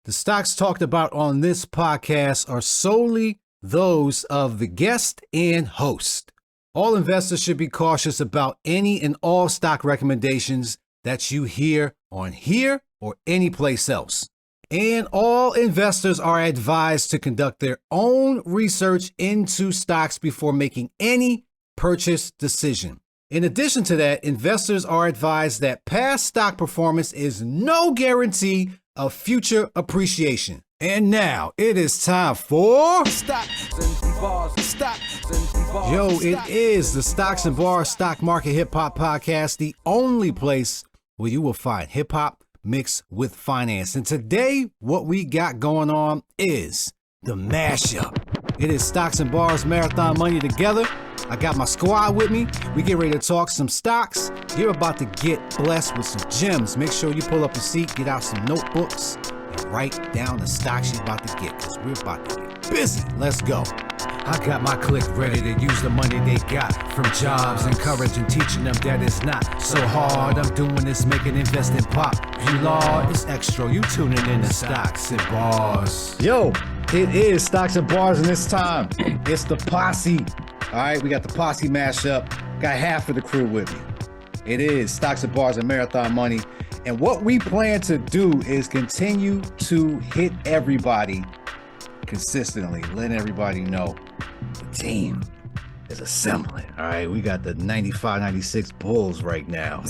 The stocks talked about on this podcast are solely those of the guest and host. All investors should be cautious about any and all stock recommendations that you hear on here or anyplace else. And all investors are advised to conduct their own research into stocks before making any purchase decision. In addition to that, investors are advised that past stock performance is no guarantee of future appreciation. And now it is time for it is the Stocks and Bars Stock Market Hip Hop Podcast, the only place where you will find hip hop mixed with finance. And today, what we got going on is the mashup. It is Stocks and Bars Marathon Money Together. I got my squad with me. We get ready to talk some stocks. You're about to get blessed with some gems. Make sure you pull up a seat, get out some notebooks, and write down the stocks you're about to get, because we're about to get busy. Let's go. I got my clique ready to use the money they got from jobs, encouraging, teaching them that it's not so hard. I'm doing this, making investing pop. You law is extra. You tuning in to Stocks and Bars. Yo, it is Stocks and Bars, and this time it's the posse. All right, we got the posse mashup. Got half of the crew with me. It is Stocks and Bars and Marathon Money. And what we plan to do is continue to hit everybody consistently, letting everybody know the team is assembling. All right, we got the 95, 96 Bulls right now.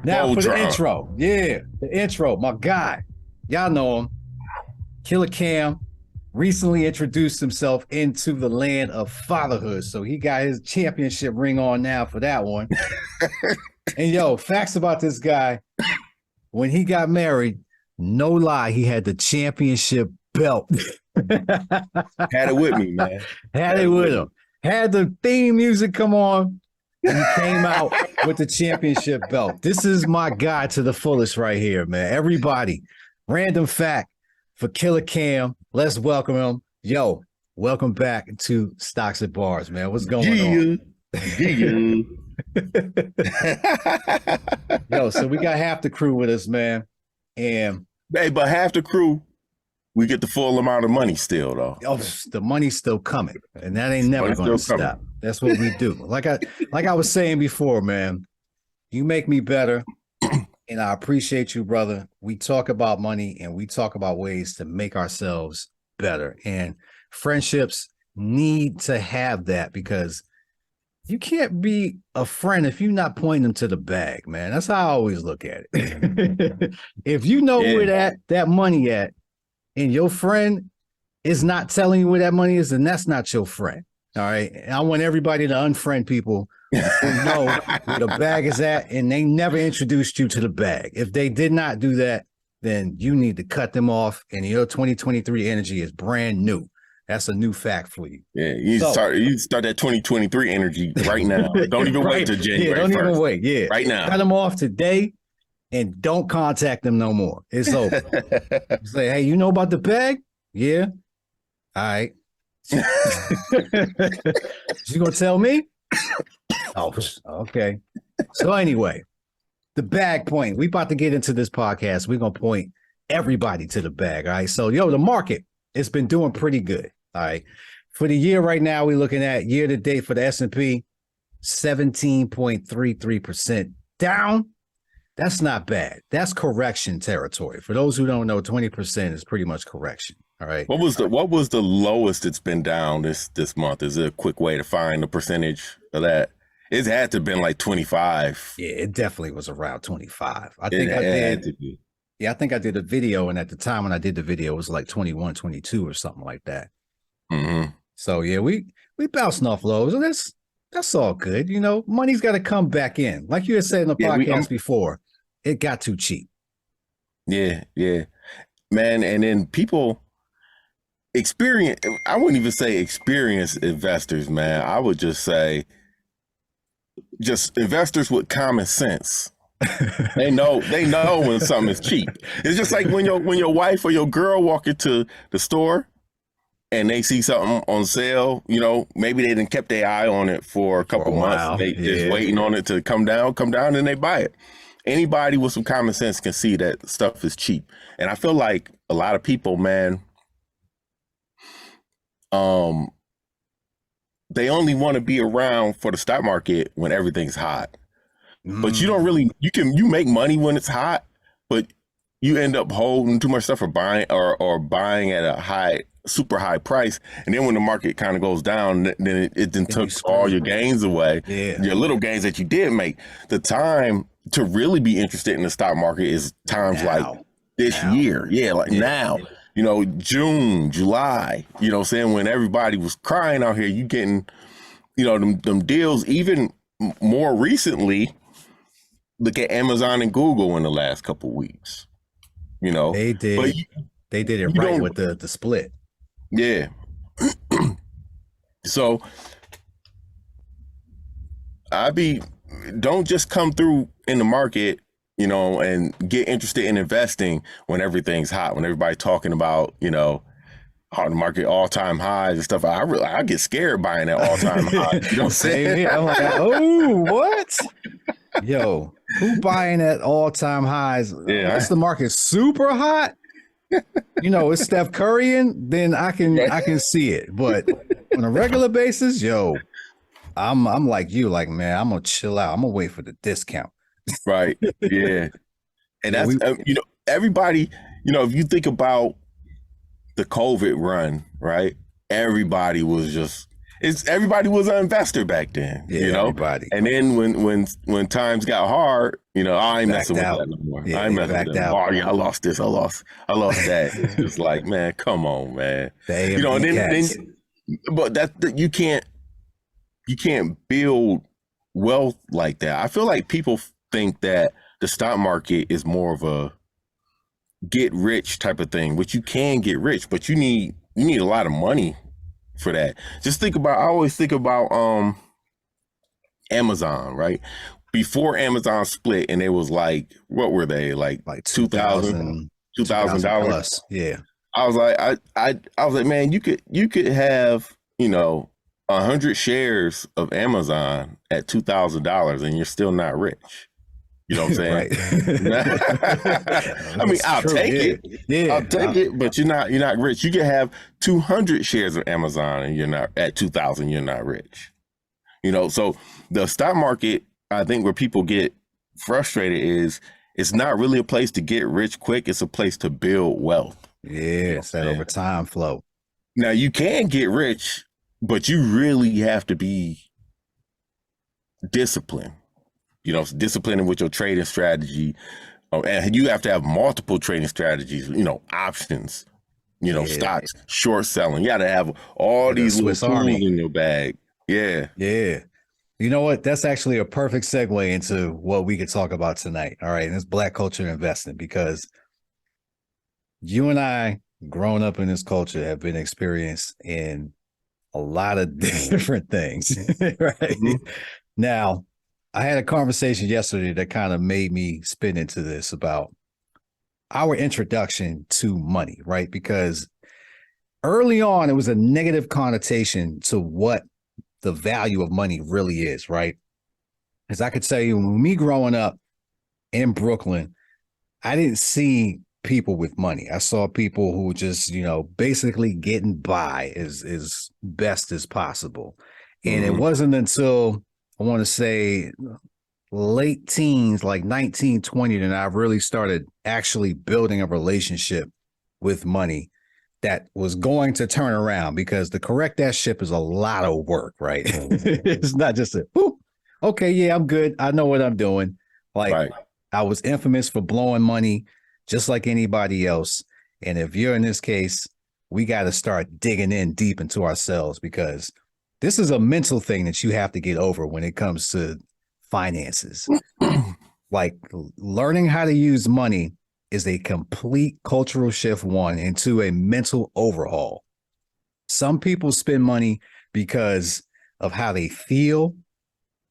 Now for the intro. Yeah, the intro. My guy, y'all know him. Killer Cam recently introduced himself into the land of fatherhood. So he got his championship ring on now for that one. And yo, facts about this guy. When he got married, no lie, he had the championship belt. Had it with me, man. Had it with him. Had the theme music come on. And he came out with the championship belt. This is my guy to the fullest right here, man. Everybody, random fact for Killer Cam. Let's welcome him. Yo, welcome back to Stocks and Bars, man. What's going on? Yo, so we got half the crew with us, man. And hey, but half the crew, we get the full amount of money still, though. Oh, the money's still coming, and that ain't never going to stop. That's what we do. Like I was saying before, man, you make me better. And I appreciate you, brother. We talk about money and we talk about ways to make ourselves better. And friendships need to have that, because you can't be a friend if you're not pointing them to the bag, man. That's how I always look at it. If you know where that money at, and your friend is not telling you where that money is, then that's not your friend. All right. And I want everybody to unfriend people who know where the bag is at, and they never introduced you to the bag. If they did not do that, then you need to cut them off, and your 2023 energy is brand new. That's a new fact for you. Yeah, you start that 2023 energy right now. Don't even wait till January. Yeah, don't 1st. even wait. Yeah, right now. Cut them off today, and don't contact them no more. It's over. Say, hey, you know about the bag? Yeah. All right. You gonna tell me? Oh, okay. So anyway, the bag point. We about to get into this podcast. We're gonna point everybody to the bag. All right. So the market, it's been doing pretty good. All right. For the year right now, we're looking at year to date for the S&P, 17.33% down. That's not bad. That's correction territory. For those who don't know, 20% is pretty much correction. All right. What was the lowest it's been down this month? Is it a quick way to find the percentage of that? It had to have been like 25. Yeah, it definitely was around 25. I think I did a video, and at the time when I did the video, it was like 21, 22 or something like that. Mm-hmm. So yeah, we bouncing off lows, and that's all good. Money's got to come back in. Like you had said in the podcast before, it got too cheap. Yeah, man. And then people I wouldn't even say experienced investors, man. I would just say just investors with common sense. They know when something is cheap. It's just like when your wife or your girl walk into the store and they see something on sale, maybe they didn't kept their eye on it for a couple months. They just waiting on it to come down, and they buy it. Anybody with some common sense can see that stuff is cheap. And I feel like a lot of people, man, they only want to be around for the stock market when everything's hot. But you don't really, you make money when it's hot, but you end up holding too much stuff or buying at a super high price. And then when the market kind of goes down, then it took all your gains away. Yeah. Your little gains that you did make. The time to really be interested in the stock market is times like this year. Yeah, like now. You know, June, July, you know what I'm saying? When everybody was crying out here, you getting, you know, them deals. Even more recently, look at Amazon and Google in the last couple of weeks. You know, they did it right with the split. Yeah. So don't just come through in the market, you know, and get interested in investing when everything's hot, when everybody's talking about, you know, the market all-time highs and stuff. I get scared buying that all-time highs. You know what I'm saying? I'm like, oh, what? Yo, who buying at all-time highs? Yeah. Unless the market's super hot, you know, it's Steph Curry in, then I can see it. But on a regular basis, yo, I'm like you, like, man, I'm gonna chill out. I'm gonna wait for the discount. Right. Yeah. And that's, you know, everybody, you know, if you think about the COVID run, right? Everybody was an investor back then, you know? Everybody. And then when times got hard, you know, I ain't messing with that no more. I ain't messing with that. Oh, yeah, I lost this. I lost that. It's just like, man, come on, man. You know, and then but you can't build wealth like that. I feel like people think that the stock market is more of a get rich type of thing, which you can get rich, but you need a lot of money for that. I always think about Amazon, right? Before Amazon split, and it was like, what were they, like $2,000 plus? Yeah. I was like, man, you could have, you know, 100 shares of Amazon at $2,000 and you're still not rich. You know what I'm saying? I mean, I'll take it. Yeah, I'll take it, but you're not rich. You can have 200 shares of Amazon and you're not at 2,000. You're not rich. You know, so the stock market, I think, where people get frustrated is it's not really a place to get rich quick. It's a place to build wealth. Yeah, it's that over time flow. Now you can get rich, but you really have to be disciplined. You know, disciplining with your trading strategy. And you have to have multiple trading strategies, you know, options, you know, stocks, short selling. You got to have all these little tools in your bag. Yeah. Yeah. You know what? That's actually a perfect segue into what we could talk about tonight. All right. And it's Black culture investing, because you and I, growing up in this culture, have been experienced in a lot of different things. Right. Mm-hmm. Now, I had a conversation yesterday that kind of made me spin into this about our introduction to money, right? Because early on, it was a negative connotation to what the value of money really is, right? As I could tell you, when me growing up in Brooklyn, I didn't see people with money. I saw people who were just, you know, basically getting by as best as possible. And it wasn't until, I want to say, late teens, like 19, 20, then I really started actually building a relationship with money that was going to turn around, because to correct that ship is a lot of work, right? It's not just okay, yeah, I'm good. I know what I'm doing. Like, I was infamous for blowing money just like anybody else. And if you're in this case, we got to start digging in deep into ourselves, because this is a mental thing that you have to get over when it comes to finances. Like, learning how to use money is a complete cultural shift, one, into a mental overhaul. Some people spend money because of how they feel,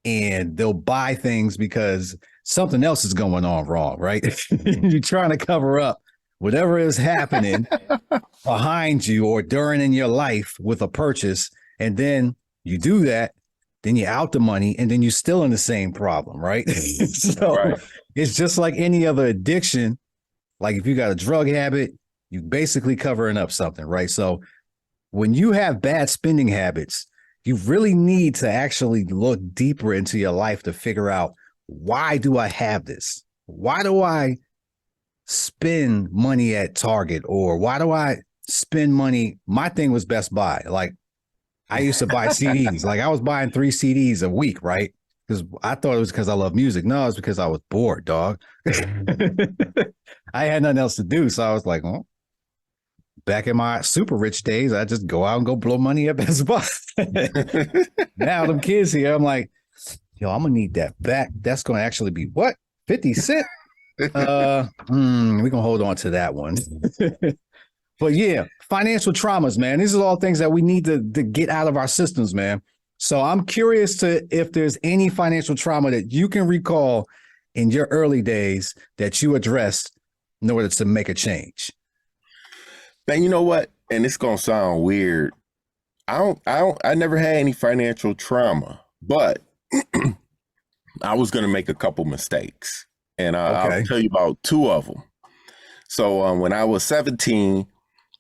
and they'll buy things because something else is going on wrong, right? You're trying to cover up whatever is happening behind you or during in your life with a purchase. And then you do that, then you're out the money, and then you're still in the same problem, right? So it's just like any other addiction. Like if you got a drug habit, you basically covering up something, right? So when you have bad spending habits, you really need to actually look deeper into your life to figure out, why do I have this? Why do I spend money at Target, or why do I spend money? My thing was Best Buy. Like I used to buy CDs. Like I was buying 3 CDs a week, right? Because I thought it was because I love music. No, it's because I was bored, dog. I had nothing else to do. So I was like, well, back in my super rich days, I just go out and go blow money at Best Buy. Now them kids here, I'm like, yo, I'm gonna need that back. That's gonna actually be what? 50 cents? We're gonna hold on to that one. But yeah, financial traumas, man. These are all things that we need to get out of our systems, man. So I'm curious if there's any financial trauma that you can recall in your early days that you addressed in order to make a change. Man, you know what? And it's gonna sound weird. I never had any financial trauma, but I was gonna make a couple mistakes, and I'll tell you about 2 of them. So when I was 17,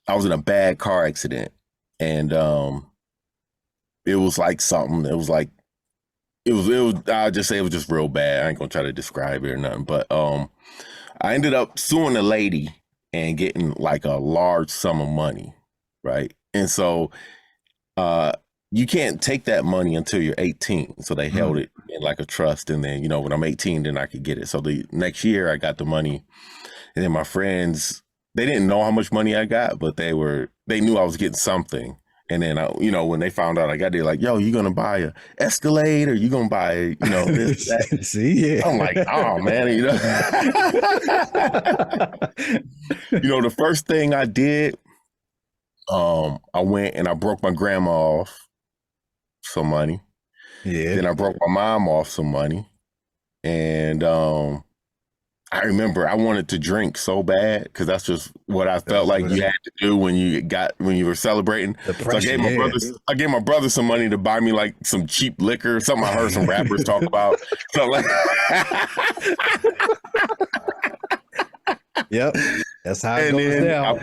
I was in a bad car accident, and it was like something. It was. I'll just say it was just real bad. I ain't gonna try to describe it or nothing, but I ended up suing a lady and getting like a large sum of money, right? And so you can't take that money until you're 18. So they held it in like a trust, and then when I'm 18, then I could get it. So the next year I got the money, and then my friends, they didn't know how much money I got, but they knew I was getting something. And then when they found out I got it, like, yo, you gonna buy a Escalade, or you gonna buy this, that? See, yeah. I'm like, oh man, the first thing I did, I went and I broke my grandma off some money. Yeah. Then I broke my mom off some money, and I remember I wanted to drink so bad because that's just what I felt like you had to do when you were celebrating. So I gave my brother some money to buy me like some cheap liquor, something I heard some rappers talk about. So like, yep, that's how it goes down. I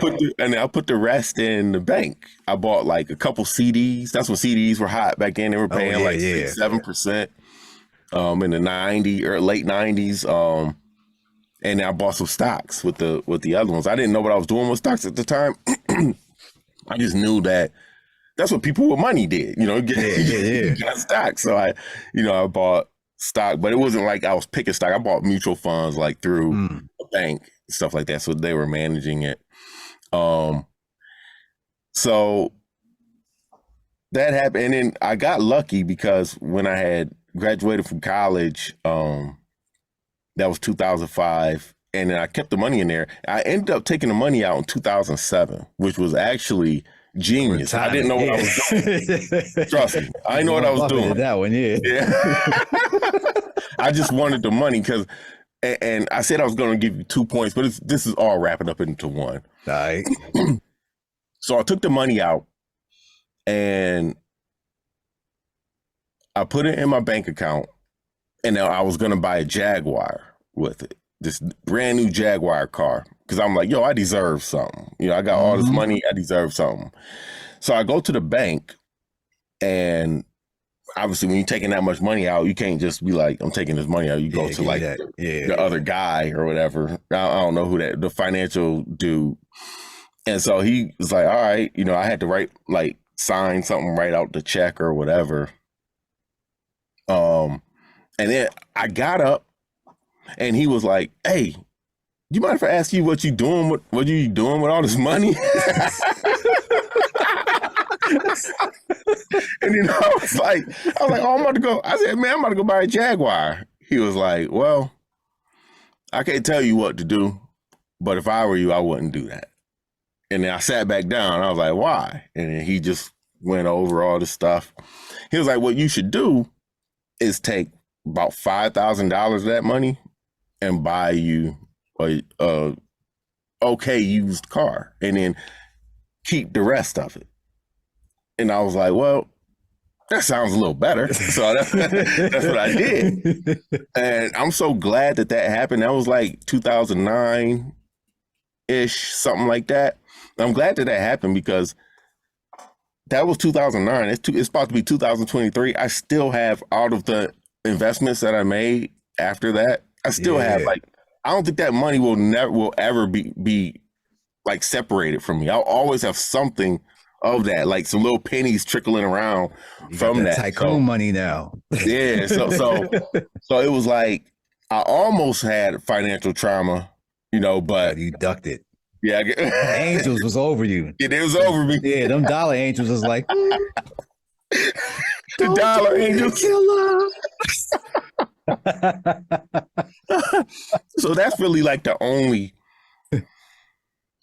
put the rest in the bank. I bought like a couple CDs. That's when CDs were hot back then. They were paying 6-7% in the '90s or late '90s. And I bought some stocks with the other ones. I didn't know what I was doing with stocks at the time. I just knew that that's what people with money did, get stocks. So I bought stock, but it wasn't like I was picking stock. I bought mutual funds like through a bank, stuff like that. So they were managing it. So that happened. And then I got lucky because when I had graduated from college, that was 2005. And then I kept the money in there. I ended up taking the money out in 2007, which was actually genius. I didn't know what I was doing. Trust me. I didn't know what I was doing. That one, yeah. I just wanted the money because, and I said I was going to give you 2 points, but this is all wrapping up into one. All right. So I took the money out and I put it in my bank account. And I was going to buy a Jaguar with it, this brand new Jaguar car. Because I'm like, yo, I deserve something. I got all this money. I deserve something. So I go to the bank, and obviously when you're taking that much money out, you can't just be like, I'm taking this money out. You go to like the other guy or whatever. I don't know who the financial dude. And so he was like, all right, I had to sign something, write out the check or whatever. And then I got up, and he was like, "Hey, you mind if I ask you what you doing with all this money?" And I was like, "Oh, I'm about to go." I said, "Man, I'm about to go buy a Jaguar." He was like, "Well, I can't tell you what to do, but if I were you, I wouldn't do that." And then I sat back down. I was like, "Why?" And then he just went over all the stuff. He was like, "What you should do is take about $5,000 of that money and buy you a okay used car, and then keep the rest of it." And I was like, well, that sounds a little better. So that's what I did. And I'm so glad that happened. That was like 2009. ish, something like that. I'm glad that happened because that was 2009. It's about to be 2023. I still have all of the investments that I made after that. I still have Yeah. like, I don't think that money will ever be like separated from me. I'll always have something of that, like some little pennies trickling around You got from that that. tycoon money now. Yeah. So it was like I almost had financial trauma, but You ducked it. yeah, Angels was over you. it was over me. Yeah, them dollar angels was like, The don't dollar angels. So that's really like the only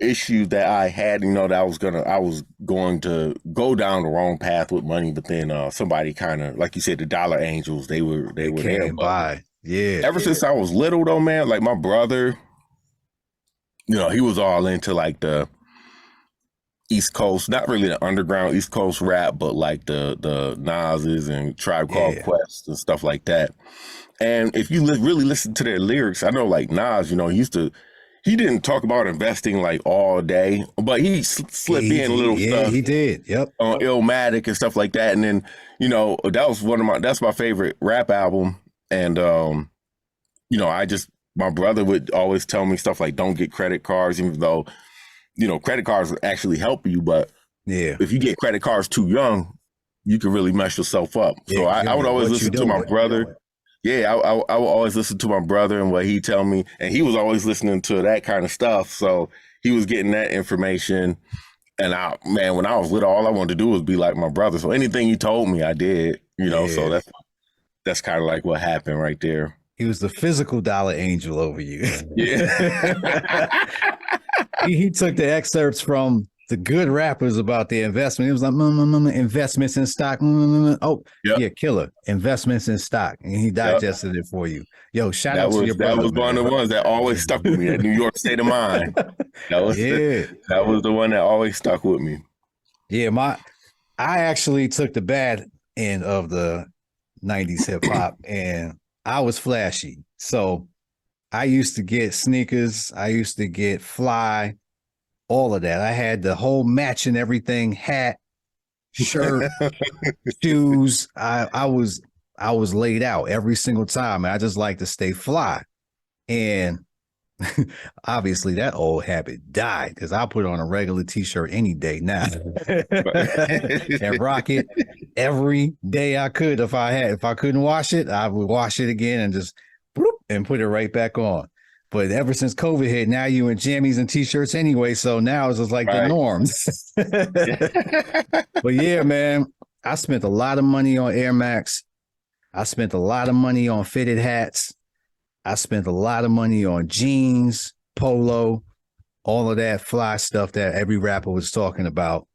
issue that I had, that I was going to go down the wrong path with money, but then somebody kind of, like you said, the dollar angels, they were there. By. Yeah. Ever since I was little though, man, like my brother, he was all into like the East Coast, not really the underground East Coast rap, but like the Nas's and Tribe Called Quest and stuff like that. And if you really listen to their lyrics, I know like Nas, he didn't talk about investing like all day, but he slipped in little stuff. Yeah, he did. Yep. On Illmatic and stuff like that. And then, that was that's my favorite rap album. And, my brother would always tell me stuff like, don't get credit cards, even though, credit cards actually help you. But yeah, if you get credit cards too young, you can really mess yourself up. So I would always listen to my brother. Yeah, I would always listen to my brother and what he tell me. And he was always listening to that kind of stuff. So he was getting that information. And when I was little, all I wanted to do was be like my brother. So anything he told me, I did, so that's kind of like what happened right there. He was the physical dollar angel over you. Yeah. he took the excerpts from the good rappers about the investment. He was like, investments in stock. Oh, yep. Yeah, killer. Investments in stock. And he digested it for you. Yo, shout out to your brother. That was one of the ones that always stuck with me, that New York state of mind. That was the one that always stuck with me. Yeah, I actually took the bad end of the 90s hip hop, and I was flashy. So I used to get sneakers. I used to get fly, all of that. I had the whole match and everything, hat, shirt, shoes. I was laid out every single time. I just like to stay fly. And obviously that old habit died because I put on a regular t-shirt any day now and rock it every day I could. If I couldn't wash it, I would wash it again and just and put it right back on. But ever since COVID hit, now you in jammies and t-shirts anyway. So now it's just like the norms. But yeah, man, I spent a lot of money on Air Max. I spent a lot of money on fitted hats. I spent a lot of money on jeans, polo, all of that fly stuff that every rapper was talking about.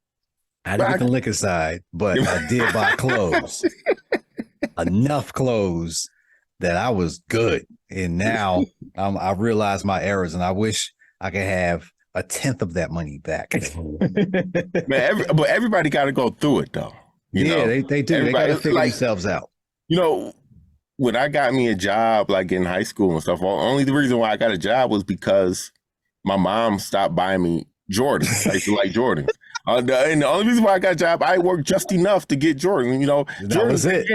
I didn't get the liquor side, but I did buy clothes. Enough clothes that I was good. And now I realize my errors, and I wish I could have 1/10 of that money back. Man, but everybody got to go through it, though. They do. They got to figure themselves out. When I got me a job, like in high school and stuff, only the reason why I got a job was because my mom stopped buying me Jordans. I used to like Jordans. And the only reason why I got a job, I worked just enough to get Jordans. That was it.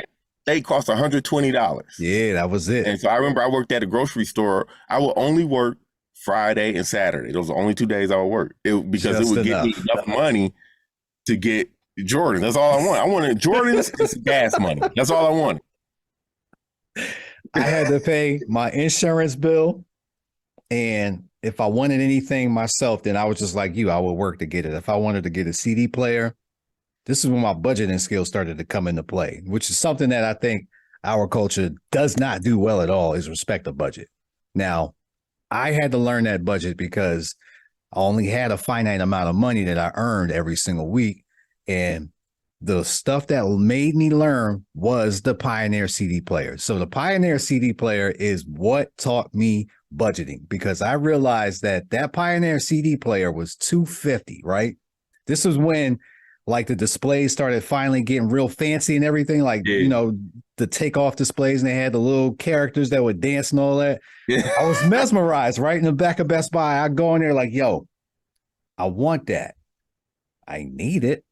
They cost $120. Yeah, that was it. And so I remember I worked at a grocery store. I would only work Friday and Saturday. Those were the only 2 days I would work because it would get me enough money to get Jordans. That's all I wanted. I wanted Jordans and some gas money. That's all I wanted. I had to pay my insurance bill, and if I wanted anything myself, then I was just like you. I would work to get it. If I wanted to get a CD player, this is when my budgeting skills started to come into play, which is something that I think our culture does not do well at all, is respect the budget. Now, I had to learn that budget because I only had a finite amount of money that I earned every single week, and the stuff that made me learn was the Pioneer CD player. So the Pioneer CD player is what taught me budgeting, because I realized that Pioneer CD player was $250, right? This was when like the displays started finally getting real fancy and everything, like, Yeah. you know, the takeoff displays, and they had the little characters that would dance and all that. Yeah. I was mesmerized right in the back of Best Buy. I go in there like, yo, I want that. I need it.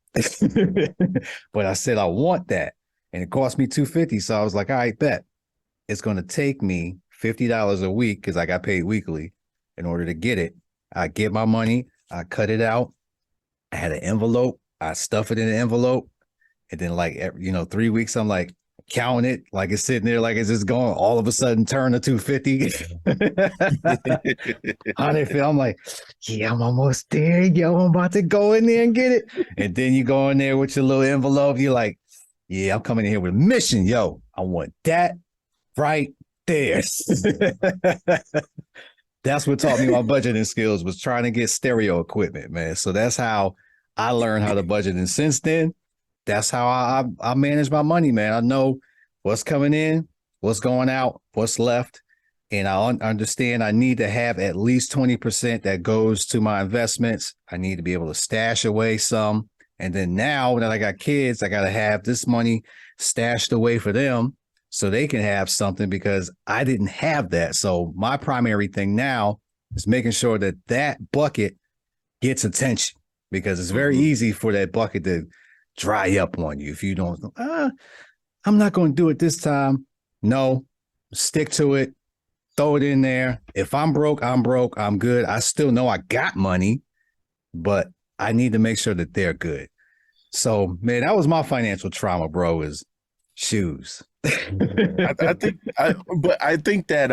But I said, I want that. And it cost me $250. So I was like, all right, bet. It's going to take me $50 a week because I got paid weekly in order to get it. I get my money. I cut it out. I had an envelope. I stuff it in an envelope. And then, like, 3 weeks, I'm like counting it, like it's sitting there, like it's just going, all of a sudden turn to 250. I'm like, yeah, I'm almost there. Yo, I'm about to go in there and get it. And then you go in there with your little envelope. You're like, yeah, I'm coming in here with a mission. Yo, I want that right there. That's what taught me my budgeting skills, was trying to get stereo equipment, man. So that's how I learned how to budget. And since then, that's how I manage my money, man. I know what's coming in, what's going out, what's left. And I understand I need to have at least 20% that goes to my investments. I need to be able to stash away some. And then now that I got kids, I got to have this money stashed away for them so they can have something, because I didn't have that. So my primary thing now is making sure that that bucket gets attention, because it's very easy for that bucket to dry up on you if you don't. I'm not going to do it this time. No, stick to it. Throw it in there. If I'm broke, I'm broke. I'm good. I still know I got money, but I need to make sure that they're good. So, man, that was my financial trauma, bro, is shoes. I think that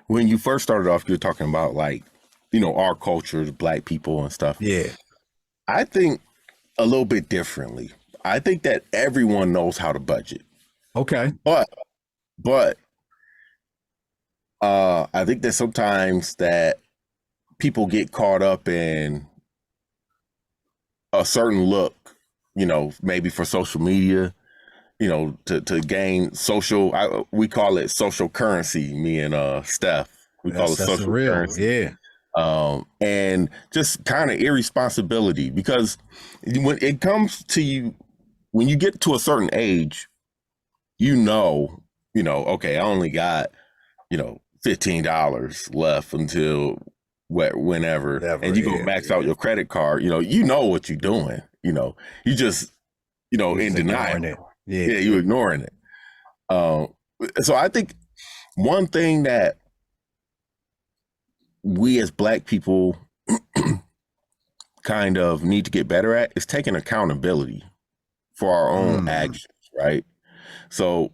when you first started off, you were talking about, like, you know, our culture, Black people and stuff. Yeah. I think a little bit differently. I think that everyone knows how to budget. Okay. But I think that sometimes that people get caught up in a certain look, you know, maybe for social media, you know, to gain social, we call it social currency, me and Steph. We call it social currency. Yeah. And just kind of irresponsibility, because when it comes to you, when you get to a certain age, you know, okay, I only got, $15 left until whenever, and you go max out your credit card, you know what you're doing, you just, in denial. Yeah, you're ignoring it. So I think one thing that we as Black people kind of need to get better at is taking accountability for our own actions, right? So,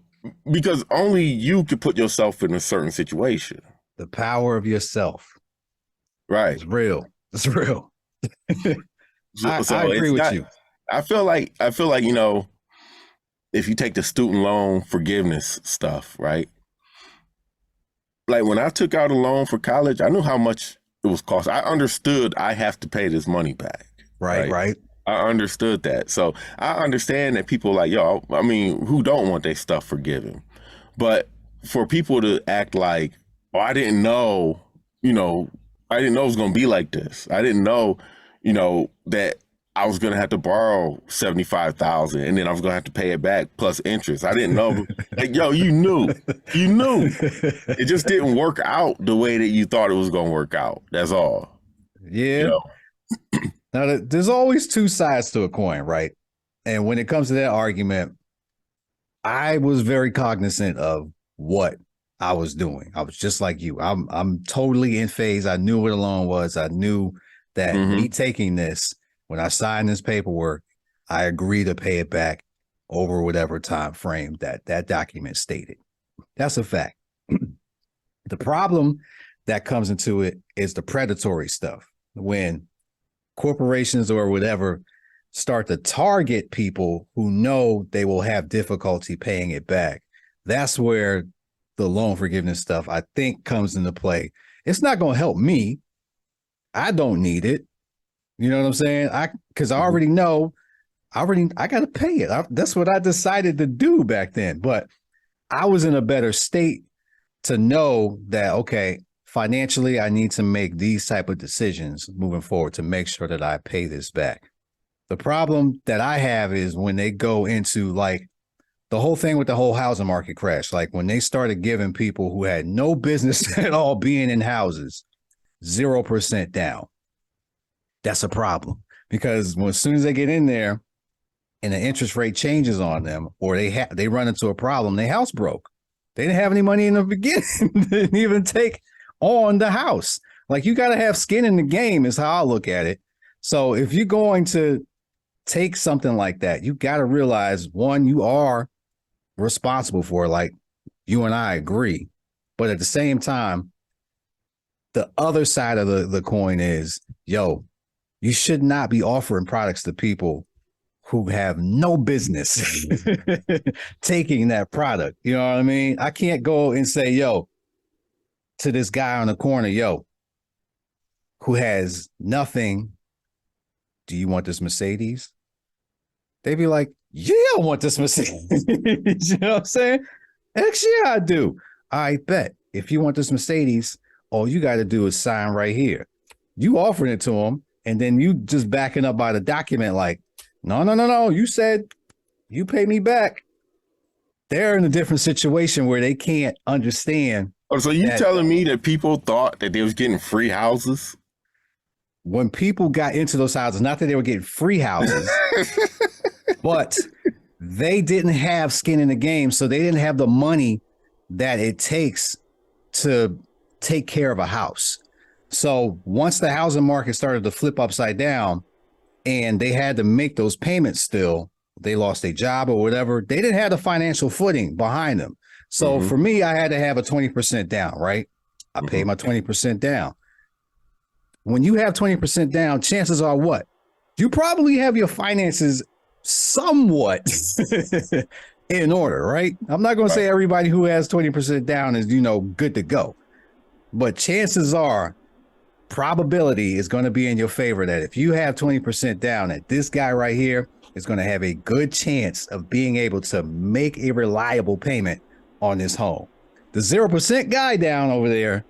because only you could put yourself in a certain situation. The power of yourself. Right. It's real. It's real. I agree with you. I feel like, if you take the student loan forgiveness stuff, right? Like, when I took out a loan for college, I knew how much it was cost. I understood I have to pay this money back. Right. I understood that. So I understand that people like, who don't want their stuff forgiven? But for people to act like, I didn't know, it was going to be like this. I didn't know, that I was going to have to borrow $75,000 and then I was going to have to pay it back plus interest. I didn't know. Like, you knew. It just didn't work out the way that you thought it was going to work out. That's all. Yeah. Now, there's always two sides to a coin, right? And when it comes to that argument, I was very cognizant of what I was doing. I was just like you. I'm totally in phase. I knew what a loan was. I knew that me taking this, when I signed this paperwork, I agree to pay it back over whatever time frame that document stated. That's a fact. The problem that comes into it is the predatory stuff. When corporations or whatever start to target people who know they will have difficulty paying it back, that's where the loan forgiveness stuff, I think, comes into play. It's not going to help me. I don't need it. You know what I'm saying? Because I already know, I got to pay it. That's what I decided to do back then. But I was in a better state to know that, okay, financially, I need to make these type of decisions moving forward to make sure that I pay this back. The problem that I have is when they go into like the whole thing with the whole housing market crash, like when they started giving people who had no business at all being in houses 0% down. That's a problem because as soon as they get in there and the interest rate changes on them, or they run into a problem, their house broke. They didn't have any money in the beginning. They didn't even take on the house. Like, you got to have skin in the game is how I look at it. So if you're going to take something like that, you got to realize, one, you are responsible for it. Like, you and I agree. But at the same time, the other side of the coin is, yo, you should not be offering products to people who have no business taking that product. You know what I mean? I can't go and say, yo, to this guy on the corner, yo, who has nothing, do you want this Mercedes? They'd be like, yeah, I want this Mercedes. You know what I'm saying? Heck yeah, I do. I bet if you want this Mercedes, all you got to do is sign right here. You offering it to them, and then you just backing up by the document like, no. You said you pay me back. They're in a different situation where they can't understand. Oh, so you telling me that people thought that they was getting free houses? When people got into those houses, not that they were getting free houses, but they didn't have skin in the game. So they didn't have the money that it takes to take care of a house. So once the housing market started to flip upside down and they had to make those payments still, they lost their job or whatever, they didn't have the financial footing behind them. So for me, I had to have a 20% down, right? I paid my 20% down. When you have 20% down, chances are what? You probably have your finances somewhat in order, right? I'm not going to say everybody who has 20% down is, good to go. But chances are, probability is going to be in your favor that if you have 20% down, that this guy right here is going to have a good chance of being able to make a reliable payment on this home. The 0% guy down over there,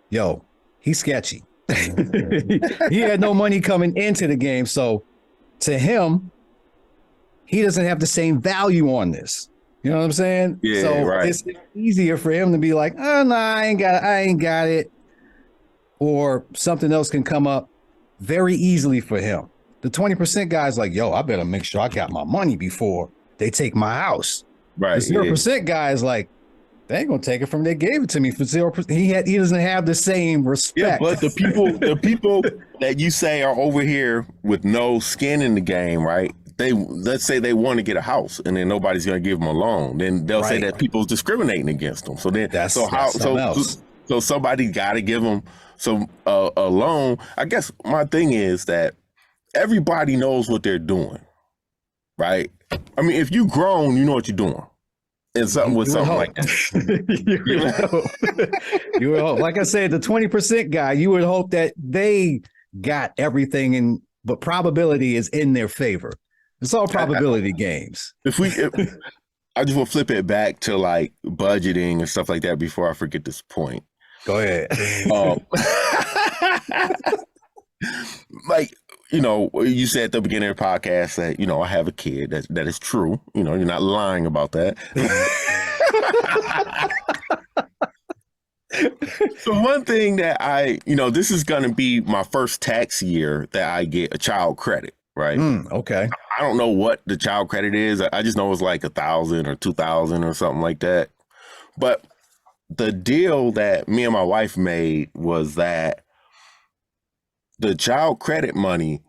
yo, he's sketchy. He had no money coming into the game. So to him, he doesn't have the same value on this. You know what I'm saying? Yeah, so right. It's easier for him to be like, oh, no, I ain't got it. Or something else can come up very easily for him. The 20% guy's like, yo, I better make sure I got my money before they take my house. Right. The 0% guy is like, they ain't gonna take it from they gave it to me for 0%. He doesn't have the same respect. Yeah, but the people that you say are over here with no skin in the game, right? Let's say they want to get a house and then nobody's going to give them a loan. Then they'll say that people's discriminating against them. So then so somebody got to give them a loan. I guess my thing is that everybody knows what they're doing, right? I mean, if you grown, you know what you're doing. And something like that. You would hope. Like I said, the 20% guy, you would hope that they got everything but probability is in their favor. It's all probability games. I just want to flip it back to like budgeting and stuff like that before I forget this point. Go ahead. Like, you said at the beginning of the podcast that, I have a kid. That is true. You're not lying about that. So one thing that this is going to be my first tax year that I get a child credit, right? Okay. I don't know what the child credit is. I just know it's like $1,000 or $2,000 or something like that. But the deal that me and my wife made was that the child credit money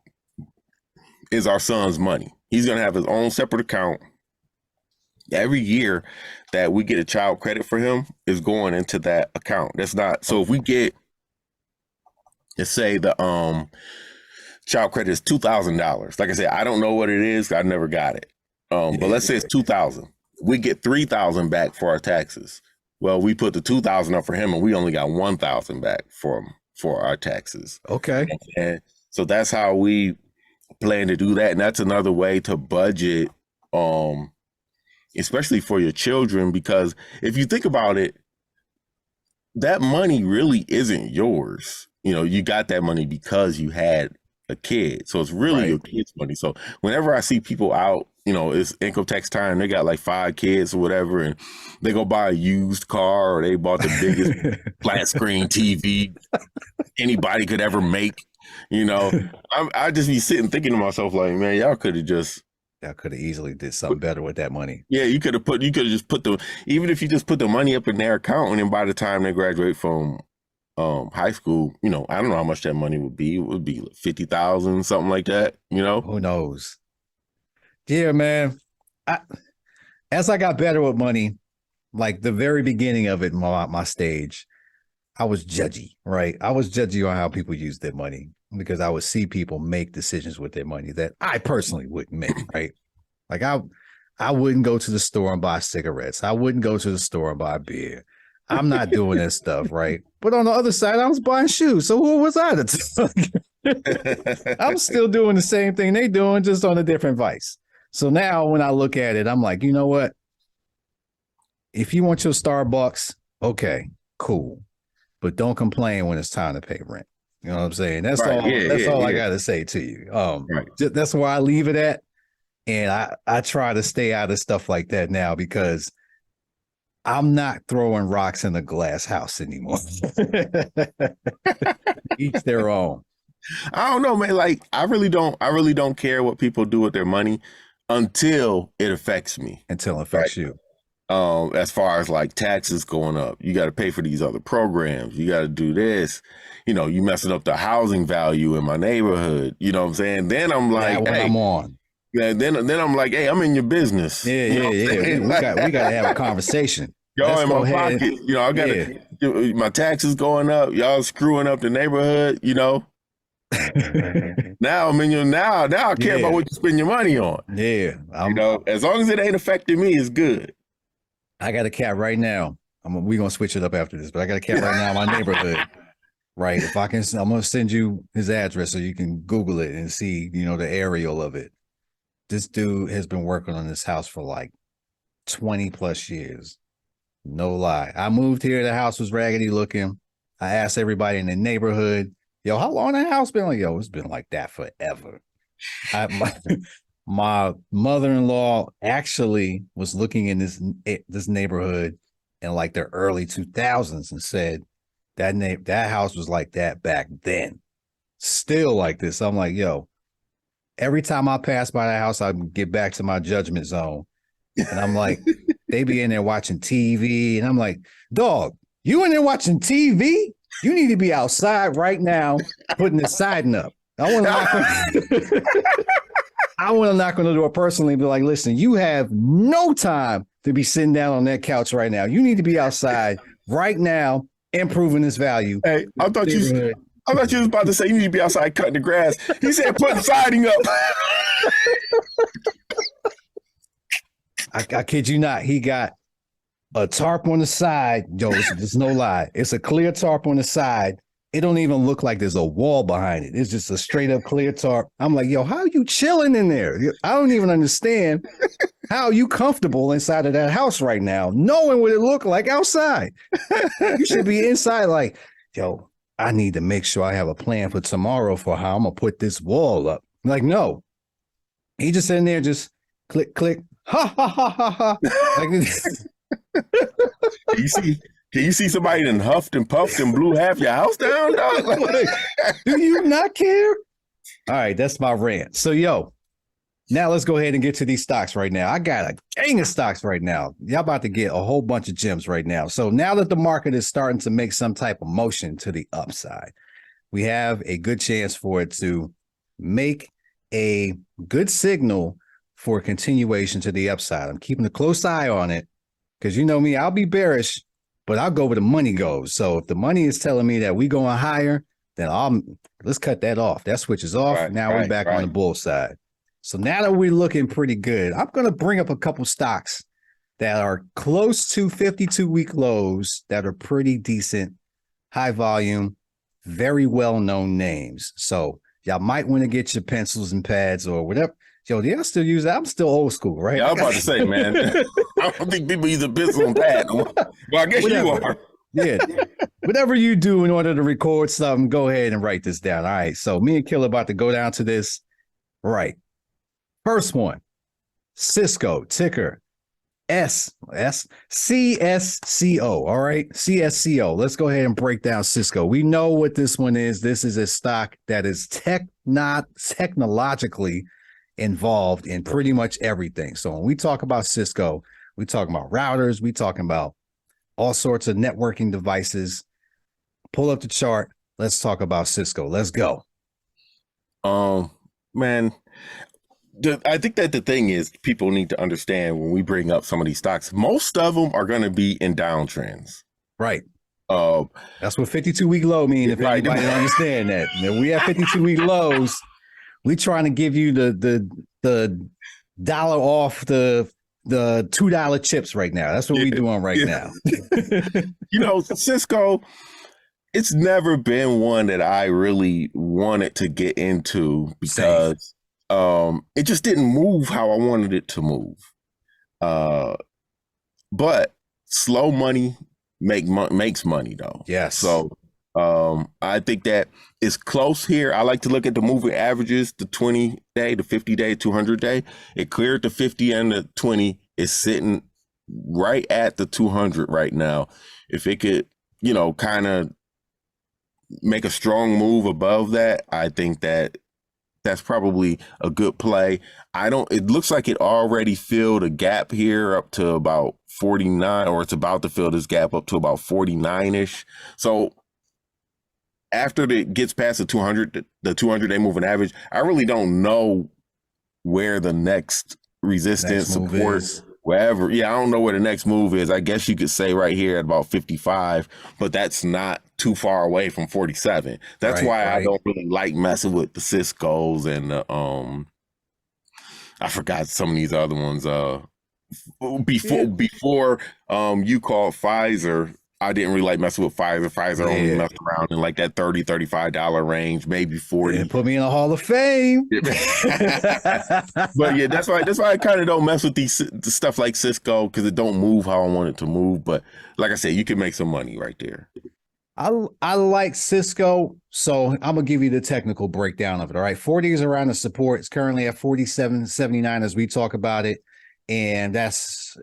is our son's money. He's going to have his own separate account. Every year that we get a child credit for him is going into that account. That's not, so if we get, let's say the child credit is $2,000. Like I said, I don't know what it is. I never got it. But let's say it's $2,000. We get $3,000 back for our taxes. Well, we put the $2,000 up for him and we only got $1,000 back for our taxes. Okay. And so that's how we plan to do that. And that's another way to budget, especially for your children, because if you think about it, that money really isn't yours. You know, you got that money because you had a kid. So it's really your kid's money. So whenever I see people out, you know, it's income tax time, they got like 5 kids or whatever, and they go buy a used car or they bought the biggest flat screen TV anybody could ever make, you know, I just be sitting thinking to myself like, man, y'all could have easily did something better with that money. Yeah, you could have just put even if you just put the money up in their account, and then by the time they graduate from high school, you know, I don't know how much that money would be. It would be like 50,000, something like that, you know? Who knows? Yeah, man. As I got better with money, like the very beginning of it, my stage, I was judgy, right? I was judgy on how people use their money because I would see people make decisions with their money that I personally wouldn't make, right? Like I wouldn't go to the store and buy cigarettes. I wouldn't go to the store and buy beer. I'm not doing this stuff, right? But on the other side, I was buying shoes. So who was I to talk? I'm still doing the same thing they doing, just on a different vice. So now when I look at it, I'm like, you know what? If you want your Starbucks, okay, cool. But don't complain when it's time to pay rent. You know what I'm saying? That's all. That's all I got to say to you. That's where I leave it at. And I try to stay out of stuff like that now because I'm not throwing rocks in a glass house anymore. Each their own. I don't know, man. Like I really don't care what people do with their money until it affects me. Until it affects you. As far as like taxes going up, you got to pay for these other programs. You got to do this. You know, you messing up the housing value in my neighborhood. You know what I'm saying? Then I'm like, hey, I'm on. Yeah. Then I'm like, hey, I'm in your business. Yeah. We got to have a conversation. Y'all in my pocket. You know, I got my taxes going up. Y'all screwing up the neighborhood. You know. Now I'm in your now I care about what you spend your money on. Yeah. You know, as long as it ain't affecting me, it's good. I got a cat right now. We're going to switch it up after this, but I got a cat right now in my neighborhood. Right. If I can, I'm going to send you his address so you can Google it and see, you know, the aerial of it. This dude has been working on this house for like 20 plus years. No lie. I moved here. The house was raggedy looking. I asked everybody in the neighborhood, yo, how long that house been? Like, yo, it's been like that forever. My mother-in-law actually was looking in this neighborhood in like the early 2000s and said that house was like that back then. Still like this. I'm like, yo, every time I pass by that house, I get back to my judgment zone. And I'm like, they be in there watching TV. And I'm like, dog, you in there watching TV? You need to be outside right now putting the siding up. I want to knock on the door personally and be like, listen, you have no time to be sitting down on that couch right now. You need to be outside right now improving this value. Hey, I thought you was about to say you need to be outside cutting the grass. He said putting siding up. I kid you not. He got a tarp on the side. Yo, there's no lie. It's a clear tarp on the side. It don't even look like there's a wall behind it. It's just a straight up clear tarp. I'm like, yo, how are you chilling in there? I don't even understand how you comfortable inside of that house right now, knowing what it looked like outside. You should be inside like, yo, I need to make sure I have a plan for tomorrow for how I'm going to put this wall up. Like, no. He just in there, just click, click, ha, ha, ha, ha, ha. Like, Can you see somebody that huffed and puffed and blew half your house down, dog? Like, do you not care? All right, that's my rant. So, yo, now let's go ahead and get to these stocks right now. I got a gang of stocks right now. Y'all about to get a whole bunch of gems right now. So now that the market is starting to make some type of motion to the upside, we have a good chance for it to make a good signal for continuation to the upside. I'm keeping a close eye on it because you know me, I'll be bearish, but I'll go where the money goes. So if the money is telling me that we going higher, then let's cut that off. That switch is off. We're back on the bull side. So now that we're looking pretty good, I'm going to bring up a couple stocks that are close to 52-week lows that are pretty decent, high volume, very well-known names. So y'all might want to get your pencils and pads or whatever. Yo, do y'all still use that? I'm still old school, right? Yeah, I was about to say, man. I don't think people use a pencil and pad. Well, I guess whatever. You are. Yeah. Whatever you do in order to record something, go ahead and write this down. All right. So me and Kill about to go down to this. Right. First one, Cisco, ticker CSCO. All right. CSCO. Let's go ahead and break down Cisco. We know what this one is. This is a stock that is technologically involved in pretty much everything. So when we talk about Cisco, we talking about routers, we talking about all sorts of networking devices. Pull up the chart. Let's talk about Cisco. Let's go. Man, I think that the thing is people need to understand when we bring up some of these stocks, most of them are going to be in downtrends. Right. That's what 52-week low mean. If right. Anybody don't understand that. Now, we have 52-week lows. We trying to give you the dollar off the $2 chips right now. That's what we doing right now. Cisco, it's never been one that I really wanted to get into because it just didn't move how I wanted it to move. But slow money makes money though. Yes. So I think that it's close here. I like to look at the moving averages, the 20-day, the 50-day, 200-day. It cleared the 50 and the 20. It's sitting right at the 200 right now. If it could, kind of make a strong move above that, I think that that's probably a good play. It looks like it already filled a gap here up to about 49, or it's about to fill this gap up to about 49-ish. So after it gets past the 200-day moving average, I really don't know where the next resistance support, wherever. Yeah, I don't know where the next move is. I guess you could say right here at about 55, but that's not too far away from 47. That's why I don't really like messing with the Cisco's and the, I forgot some of these other ones. Before you called Pfizer, I didn't really like messing with Pfizer. Pfizer only messed around in like that $30, $35 range, maybe 40. Put me in the Hall of Fame. But yeah, that's why I kind of don't mess with the stuff like Cisco, because it don't move how I want it to move. But like I said, you can make some money right there. I like Cisco, so I'm gonna give you the technical breakdown of it. All right, 40 is around the support. It's currently at 47.79 as we talk about it, and that's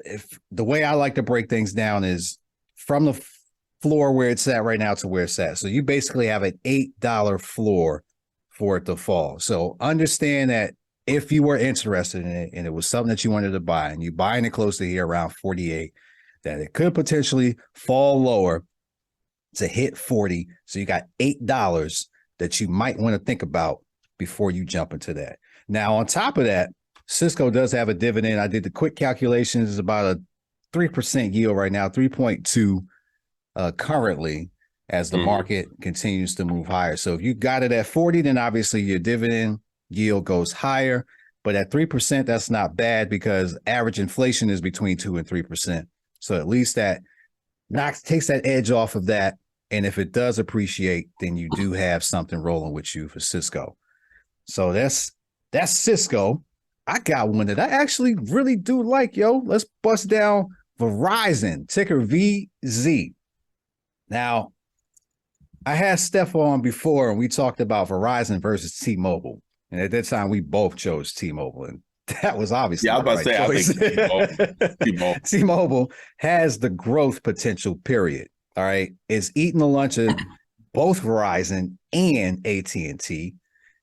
the way I like to break things down is from the floor where it's at right now to where it's at. So you basically have an $8 floor for it to fall. So understand that if you were interested in it and it was something that you wanted to buy and you're buying it close to here around 48, that it could potentially fall lower to hit 40. So you got $8 that you might want to think about before you jump into that. Now, on top of that, Cisco does have a dividend. I did the quick calculations. It's about a 3% yield right now, 3.2 currently, as the market continues to move higher. So if you got it at 40, then obviously your dividend yield goes higher. But at 3%, that's not bad because average inflation is between 2 and 3%. So at least that takes that edge off of that. And if it does appreciate, then you do have something rolling with you for Cisco. So that's Cisco. I got one that I actually really do like, yo. Let's bust down Verizon, ticker VZ. Now, I had Steph on before, and we talked about Verizon versus T-Mobile. And at that time, we both chose T-Mobile. And that was obviously I was about to say, I think T-Mobile. T-Mobile has the growth potential, period. All right. It's eating the lunch of both Verizon and AT&T.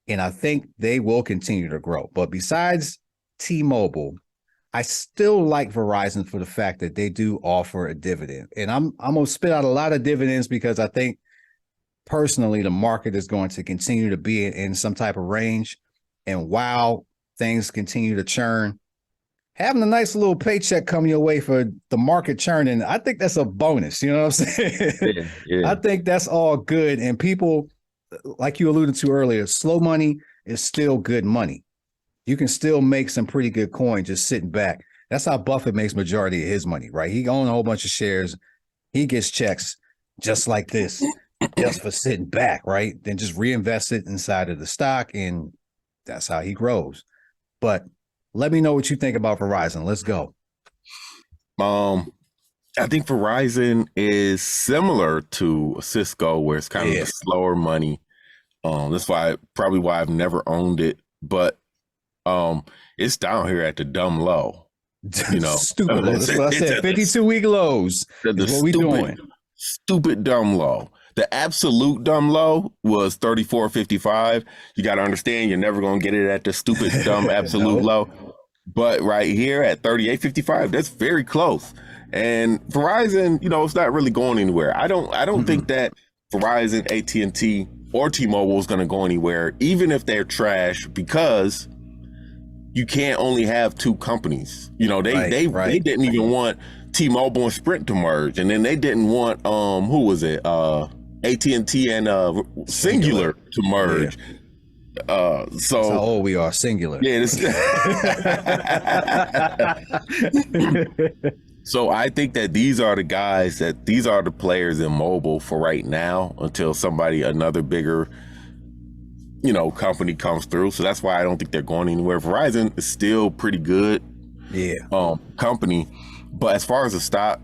And I think they will continue to grow. But besides T-Mobile, I still like Verizon for the fact that they do offer a dividend. And I'm going to spit out a lot of dividends because I think personally the market is going to continue to be in some type of range. And while things continue to churn, having a nice little paycheck come your way for the market churning, I think that's a bonus. You know what I'm saying? Yeah. I think that's all good. And people, like you alluded to earlier, slow money is still good money. You can still make some pretty good coin just sitting back. That's how Buffett makes majority of his money, right? He owns a whole bunch of shares. He gets checks just like this, just for sitting back, right? Then just reinvest it inside of the stock, and that's how he grows. But let me know what you think about Verizon. Let's go. I think Verizon is similar to Cisco, where it's kind of the slower money. That's why I've never owned it, but it's down here at the dumb low. Stupid low. That's what I said. 52-week lows is what we doing. Stupid dumb low. The absolute dumb low was 34.55. You got to understand, you're never going to get it at the stupid dumb absolute low. But right here at 38.55, that's very close. And Verizon, it's not really going anywhere. I don't think that Verizon, AT&T, or T-Mobile is going to go anywhere, even if they're trash, because you can't only have two companies. They didn't even want T-Mobile and Sprint to merge, and then they didn't want who was it? AT&T and Singular to merge. Yeah. So that's how old we are, Singular. Yeah. So I think that these are the players in mobile for right now until another bigger, company comes through. So that's why I don't think they're going anywhere. Verizon is still pretty good. Yeah. Company. But as far as the stock,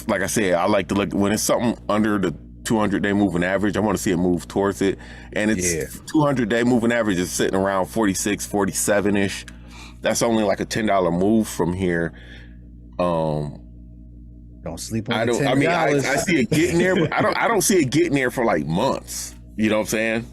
like I said, I like to look when it's something under the 200-day moving average. I want to see it move towards it. And it's 200-day moving average is sitting around 46, 47-ish. That's only like a $10 move from here. Don't sleep on $10. I mean, I see it getting there, but I don't see it getting there for like months. You know what I'm saying?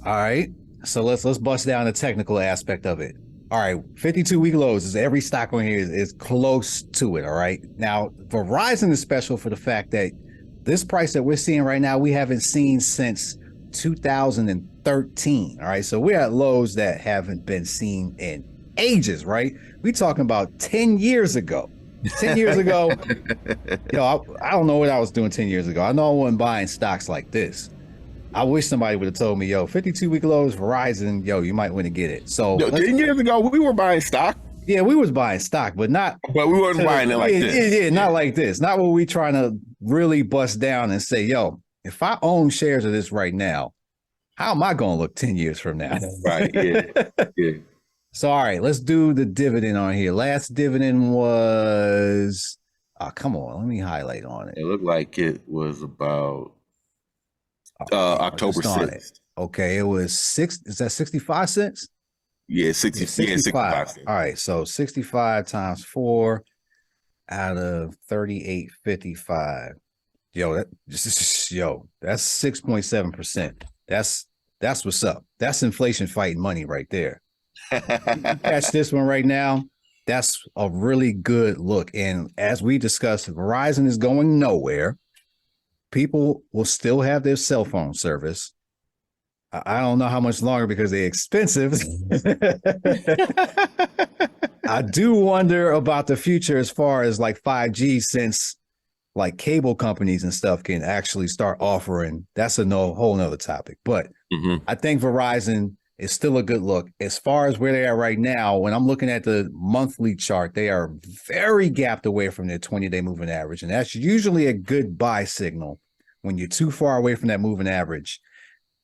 All right. So let's bust down the technical aspect of it. All right, 52-week lows is every stock on here is close to it. All right. Now, Verizon is special for the fact that this price that we're seeing right now, we haven't seen since 2013. All right. So we're at lows that haven't been seen in ages, right? We talking about 10 years ago. 10 years ago, I don't know what I was doing 10 years ago. I know I wasn't buying stocks like this. I wish somebody would have told me, 52-week lows, Verizon, you might want to get it. So 10 years ago, we were buying stock. Yeah, we was buying stock, but we weren't buying it like this. Yeah, not like this. Not what we trying to really bust down and say, if I own shares of this right now, how am I going to look 10 years from now? Right, yeah. So, all right, let's do the dividend on here. Last dividend was, come on, let me highlight on it. It looked like it was about October 6th. Okay, it was is that 65 cents? Yeah, 65. All right, so 65 times 4 out of 38.55. That's 6.7%. That's what's up. That's inflation fighting money right there. Catch this one right now. That's a really good look. And as we discussed, Verizon is going nowhere. People will still have their cell phone service. I don't know how much longer because they're expensive. I do wonder about the future as far as like 5G, since like cable companies and stuff can actually start offering. That's a whole nother topic. But I think Verizon is still a good look. As far as where they are right now, when I'm looking at the monthly chart, they are very gapped away from their 20-day moving average. And that's usually a good buy signal. When you're too far away from that moving average,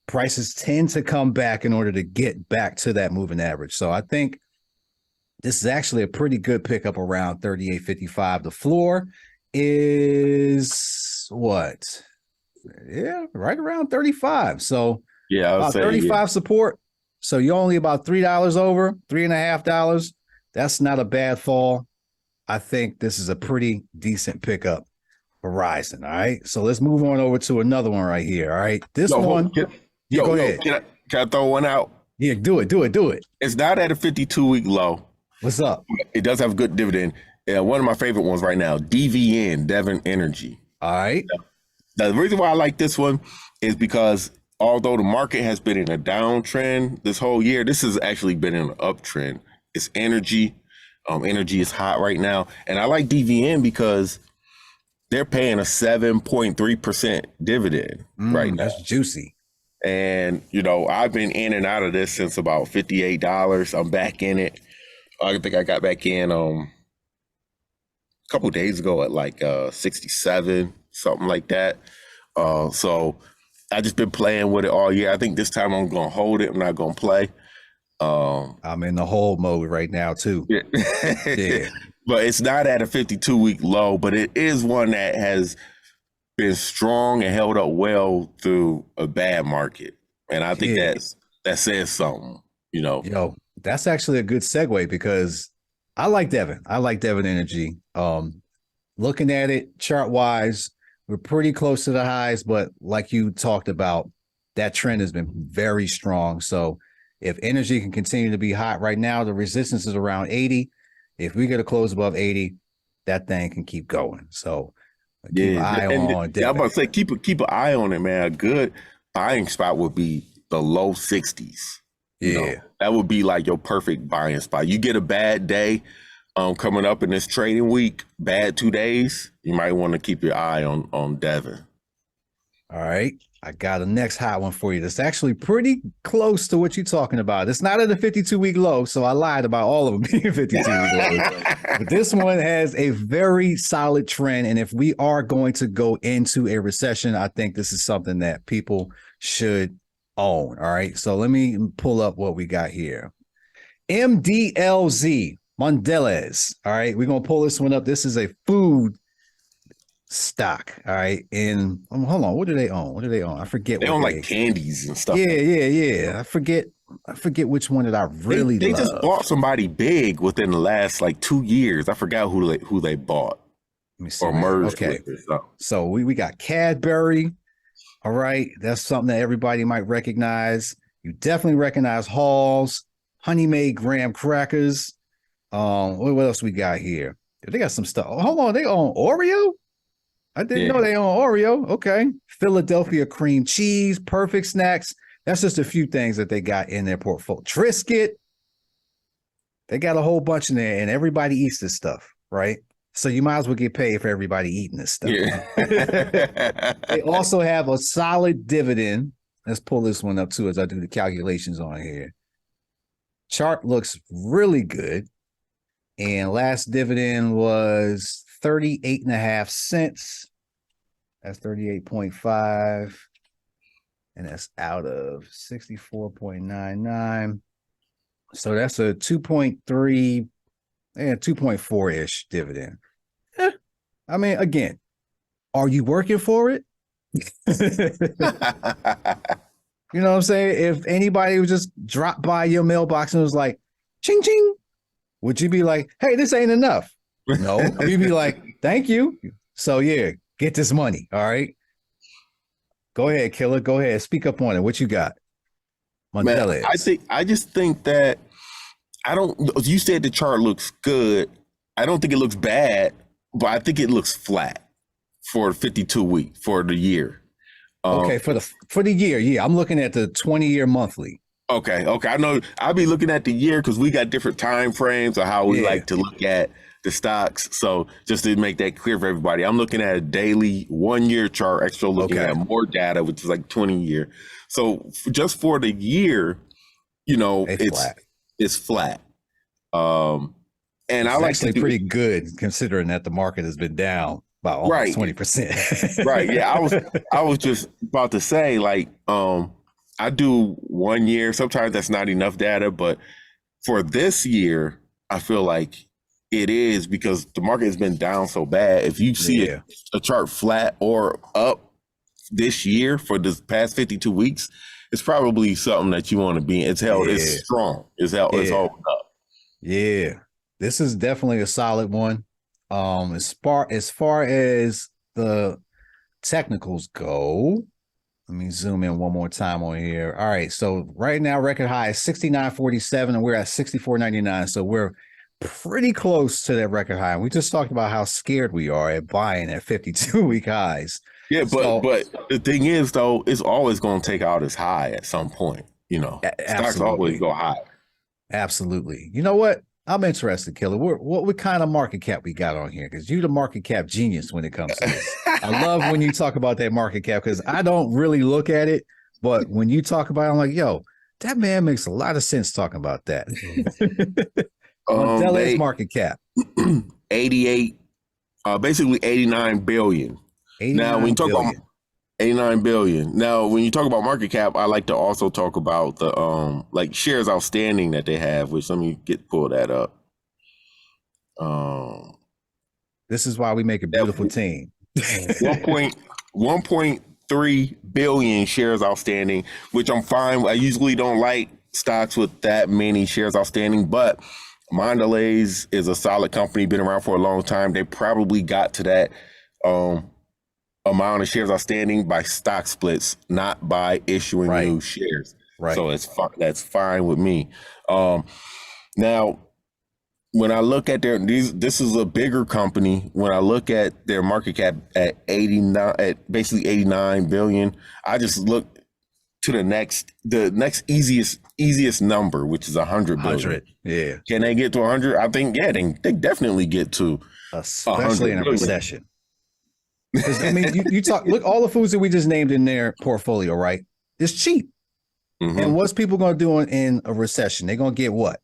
prices tend to come back in order to get back to that moving average. So I think this is actually a pretty good pickup around 38.55. The floor is what? Yeah, right around 35. So about 35 support. So you're only about $3 over, $3.50. That's not a bad fall. I think this is a pretty decent pickup. Verizon. All right. So let's move on over to another one right here. All right. This one. Go ahead. Can I throw one out? Yeah, do it. It's not at a 52-week low. What's up? It does have a good dividend. One of my favorite ones right now, DVN, Devon Energy. All right. Now, the reason why I like this one is because although the market has been in a downtrend this whole year, this has actually been in an uptrend. It's energy. Energy is hot right now. And I like DVN because they're paying a 7.3% dividend right now. That's juicy. And, I've been in and out of this since about $58. I'm back in it. I think I got back in a couple of days ago at like 67, something like that. So I just been playing with it all year. I think this time I'm going to hold it. I'm not going to play. I'm in the hold mode right now too. Yeah. Yeah. but it's not at a 52-week low, but it is one that has been strong and held up well through a bad market. And I think that says something, you know. Yo, that's actually a good segue because I like Devon. I like Devon Energy. Looking at it chart wise, we're pretty close to the highs, but like you talked about, that trend has been very strong. So if energy can continue to be hot right now, the resistance is around 80. If we get a close above 80, that thing can keep going. So keep an eye on Devon. I'm about to say keep an eye on it, man. A good buying spot would be the low 60s. You know, that would be like your perfect buying spot. You get a bad day coming up in this trading week, bad 2 days, you might want to keep your eye on Devon. All right. I got a next hot one for you. That's actually pretty close to what you're talking about. It's not at a 52-week low, so I lied about all of them being 52-week lows. But this one has a very solid trend, and if we are going to go into a recession, I think this is something that people should own. All right. So let me pull up what we got here. MDLZ, Mondelez. All right. We're going to pull this one up. This is a food stock. All right. And hold on. What do they own? I forget. They own like candies and stuff. Yeah. I forget which one that I really they love. Just bought somebody big within the last like 2 years. I forgot who they bought. Let me see. Or merged with it, so. So we got Cadbury. All right. That's something that everybody might recognize. You definitely recognize Halls, Honey Made Graham Crackers. What else we got here? They got some stuff. Oh, hold on. They own Oreo? I didn't know they own Oreo. Okay. Philadelphia cream cheese, Perfect Snacks. That's just a few things that they got in their portfolio. Triscuit. They got a whole bunch in there, and everybody eats this stuff, right? So you might as well get paid for everybody eating this stuff. Yeah. They also have a solid dividend. Let's pull this one up too as I do the calculations on here. Chart looks really good. And last dividend was 38.5 cents. That's 38.5. And that's out of 64.99. So that's a 2.3 and 2.4-ish dividend. I mean, again, are you working for it? You know what I'm saying? If anybody would just drop by your mailbox and was like, ching, ching, would you be like, hey, this ain't enough? No. You'd be like, thank you. So, yeah, get this money. All right. Go ahead, Killer. Go ahead. Speak up on it. What you got? Man, I just think that you said the chart looks good. I don't think it looks bad, but I think it looks flat for 52 week for the year. Okay, for the year, yeah. I'm looking at the 20-year monthly. Okay. I know I'll be looking at the year because we got different time frames of how we like to look at the stocks. So just to make that clear for everybody, I'm looking at a daily 1 year chart, extra looking at more data, which is like 20 year. So just for the year, you know, it's flat. And it's I like actually to pretty good considering that the market has been down by almost 20%. Right. Yeah. I was just about to say, like, I do 1 year. Sometimes that's not enough data, but for this year, I feel like it is because the market has been down so bad. If you see a chart flat or up this year for this past 52 weeks, it's probably something that you want to be in. It's held. It's strong. It's holding up. Yeah. This is definitely a solid one. As far as the technicals go, let me zoom in one more time on here. All right, so right now record high is 69.47, and we're at 64.99. So we're pretty close to that record high. We just talked about how scared we are at buying at 52-week highs. Yeah, but the thing is, though, it's always going to take out its high at some point. You know, stocks always go high. Absolutely. You know what? I'm interested, Killer. What kind of market cap we got on here? Because you're the market cap genius when it comes to this. I love when you talk about that market cap because I don't really look at it, but when you talk about it, I'm like, yo, that man makes a lot of sense talking about that. Mondelez market cap. 88, basically 89 billion. 89 now, when you talk about 89 billion. Now, when you talk about market cap, I like to also talk about the like shares outstanding that they have, which let me pull that up. This is why we make a beautiful team. 1.3 billion shares outstanding, which I'm fine. I usually don't like stocks with that many shares outstanding, but Mondelez is a solid company, been around for a long time. They probably got to that amount of shares outstanding by stock splits, not by issuing new shares. Right. So that's fine with me. Now, when I look at this is a bigger company. When I look at their market cap at basically 89 billion, I just look to the next easiest number, which is 100 billion. 100, yeah. Can they get to 100? I think, yeah, they definitely get to, especially in a recession. Because I mean, you talk, look, all the foods that we just named in their portfolio, right? It's cheap. Mm-hmm. And what's people going to do in a recession? They're going to get what?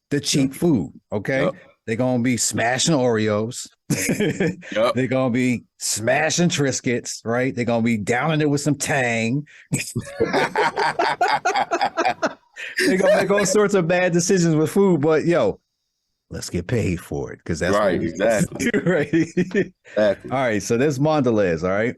The cheap food, okay? Yep. They're going to be smashing Oreos. Yep. They're going to be smashing Triscuits, right? They're going to be downing it with some Tang. They're going to make all sorts of bad decisions with food, but yo, let's get paid for it because that's right. Exactly. Right. Exactly. All right. So there's Mondelez. All right.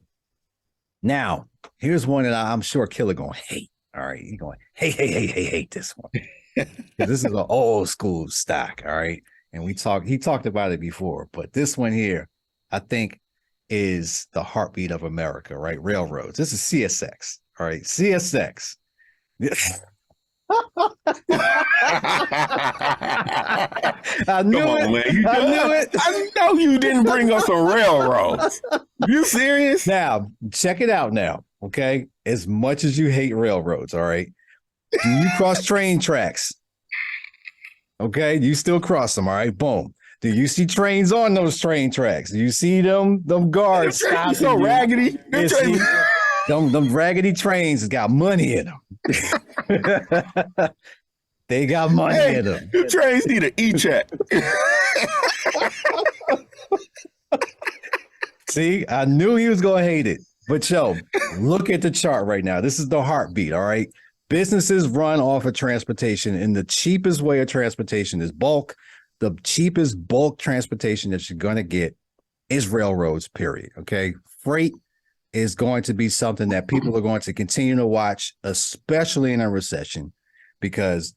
Now, here's one that I'm sure Killer going to hate. All right. He's going, hate this one. Because this is an old school stock, all right. And he talked about it before, but this one here, I think, is the heartbeat of America, right? Railroads. This is CSX, all right. CSX. I knew it. I know you didn't bring us some railroads. You serious? Now, check it out now, okay? As much as you hate railroads, all right? Do you cross train tracks? Okay, you still cross them, all right? Boom. Do you see trains on those train tracks? Do you see them guards stopping? So raggedy. Them raggedy trains got money in them. They got money in them. The trains need an e-check. See, I knew he was going to hate it. But yo, look at the chart right now. This is the heartbeat, all right? Businesses run off of transportation, and the cheapest way of transportation is bulk. The cheapest bulk transportation that you're going to get is railroads, period. Okay. Freight is going to be something that people are going to continue to watch, especially in a recession, because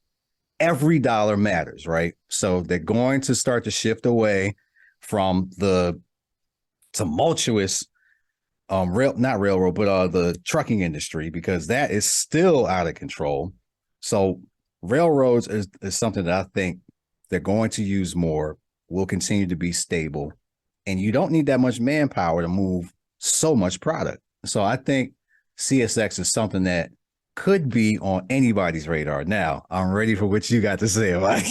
every dollar matters, right? So they're going to start to shift away from the tumultuous the trucking industry, because that is still out of control. So railroads is something that I think they're going to use more, will continue to be stable, and you don't need that much manpower to move so much product. So I think CSX is something that could be on anybody's radar. Now, I'm ready for what you got to say, Mike.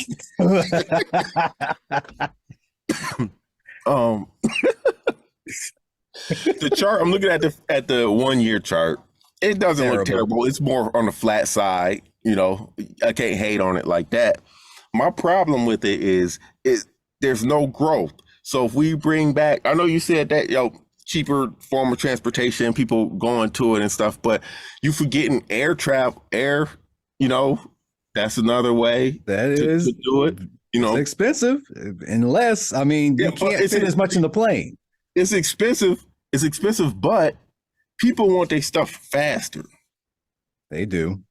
The chart, I'm looking at the 1 year chart. It doesn't look terrible. It's more on the flat side. You know, I can't hate on it like that. My problem with it is there's no growth. So if we bring back, I know you said that, cheaper form of transportation, people going to it and stuff, but you forgetting air travel, that's another way to do it. It's expensive, unless, you can't fit as much in the plane. It's expensive, but people want their stuff faster. They do.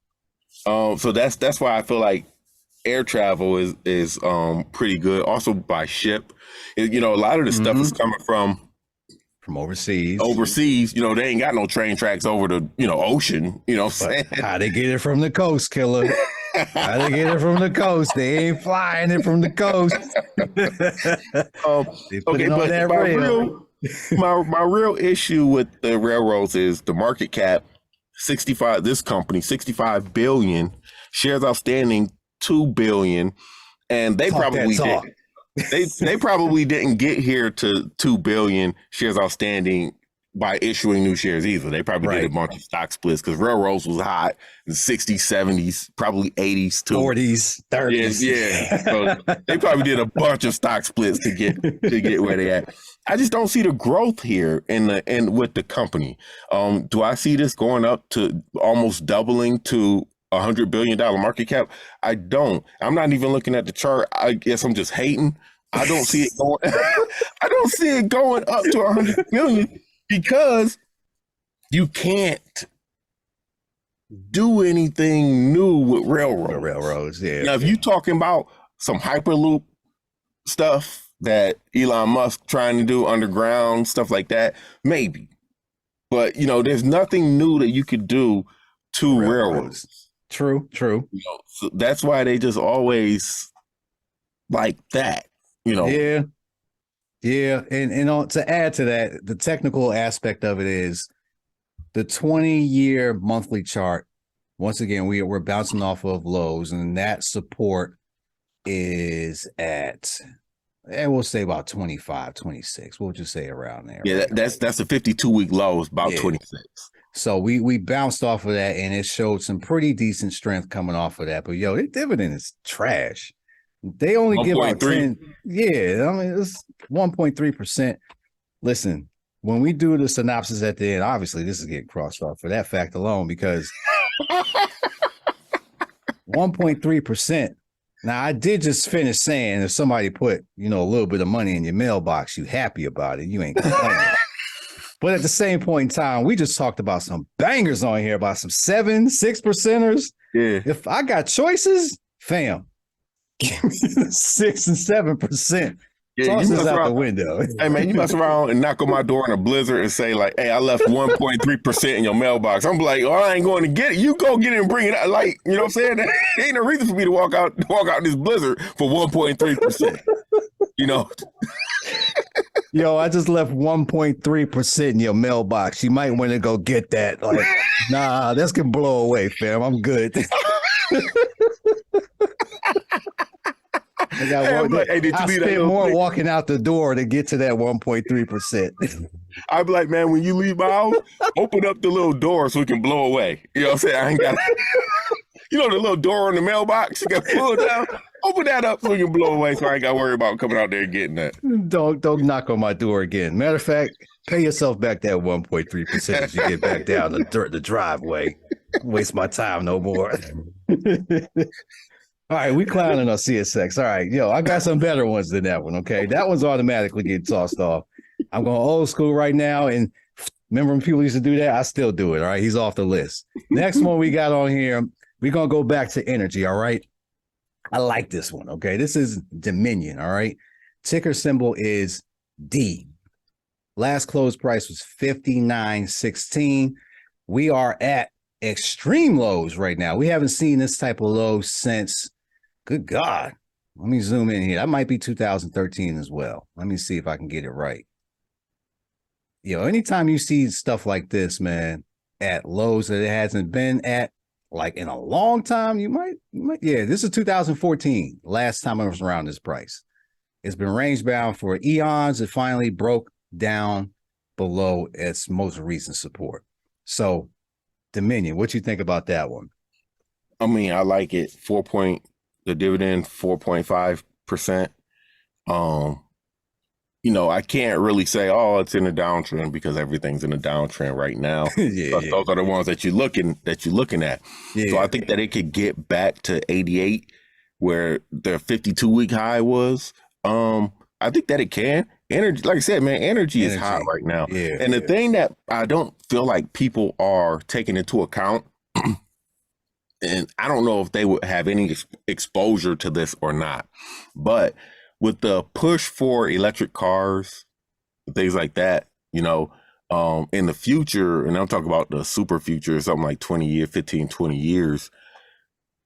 So that's why I feel like air travel is pretty good. Also by ship. A lot of the stuff is coming from overseas. They ain't got no train tracks over the, ocean, How they get it from the coast, Killer? How they get it from the coast? They ain't flying it from the coast. They put it on that rail. My real issue with the railroads is the market cap, 65 billion, shares outstanding 2 billion, and they probably didn't. They probably didn't get here to 2 billion shares outstanding by issuing new shares either. They probably did a bunch of stock splits because railroads was hot in the 60s, 70s, probably 80s too. 40s, 30s. Yeah. So they probably did a bunch of stock splits to get where they at. I just don't see the growth here in with the company. Do I see this going up to almost doubling to $100 billion market cap? I don't. I'm not even looking at the chart. I guess I'm just hating. I don't see it going. I don't see it going up to 100 million because you can't do anything new with railroads. The railroads, yeah. Now, if you're talking about some Hyperloop stuff that Elon Musk trying to do underground, stuff like that, maybe. But, there's nothing new that you could do to railroads. True. So that's why they just always like that, Yeah. And to add to that, the technical aspect of it is the 20-year monthly chart. Once again, we're bouncing off of lows, and that support is at, we'll say about 25, 26. We'll just say around there. Yeah, right? that's a 52-week low, is about 26. So we bounced off of that, and it showed some pretty decent strength coming off of that. But their dividend is trash. They only give out 10. Yeah, I mean, it's 1.3%. Listen, when we do the synopsis at the end, obviously this is getting crossed off for that fact alone, because 1.3%. Now, I did just finish saying if somebody put, a little bit of money in your mailbox, you happy about it. You ain't complaining. But at the same point in time, we just talked about some bangers on here, about some 6%ers. Yeah. If I got choices, fam, give me the 6 and 7%. Yeah, Toss this out the window. Hey, man, you mess around and knock on my door in a blizzard and say, like, hey, I left 1.3% in your mailbox. I'm like, oh, I ain't going to get it. You go get it and bring it out. Like, you know what I'm saying? There ain't no reason for me to walk out this blizzard for 1.3%. Yo, I just left 1.3% in your mailbox. You might want to go get that. Like, nah, that's going to blow away, fam. I'm good. I spent more walking out the door to get to that 1.3%. I'd be like, man, when you leave my house, open up the little door so it can blow away. You know what I'm saying? I ain't got the little door on the mailbox, you got to pull it down. Open that up so it can blow away, so I ain't got to worry about coming out there and getting that. Don't knock on my door again. Matter of fact, pay yourself back that 1.3% as you get back down the driveway. Waste my time no more. All right, we clowning on CSX. All right, I got some better ones than that one, okay? That one's automatically getting tossed off. I'm going old school right now, and remember when people used to do that? I still do it, all right? He's off the list. Next one we got on here, we're going to go back to energy, all right? I like this one, okay? This is Dominion, all right? Ticker symbol is D. Last close price was $59.16. We are at extreme lows right now. We haven't seen this type of low since, good God. Let me zoom in here. That might be 2013 as well. Let me see if I can get it right. Anytime you see stuff like this, man, at lows that it hasn't been at, like in a long time, you might, this is 2014. Last time I was around this price. It's been range bound for eons. It finally broke down below its most recent support. So, Dominion, what you think about that one? I mean, I like it. The dividend 4.5%. I can't really say, oh, it's in a downtrend because everything's in a downtrend right now. Those are the ones that you're looking at. Yeah. So I think that it could get back to 88, where the 52-week high was. I think that it can. Energy, like I said, man, energy is hot right now. Yeah, and the thing that I don't feel like people are taking into account, and I don't know if they would have any exposure to this or not, but with the push for electric cars, things like that, in the future, and I'm talking about the super future, something like 20 years,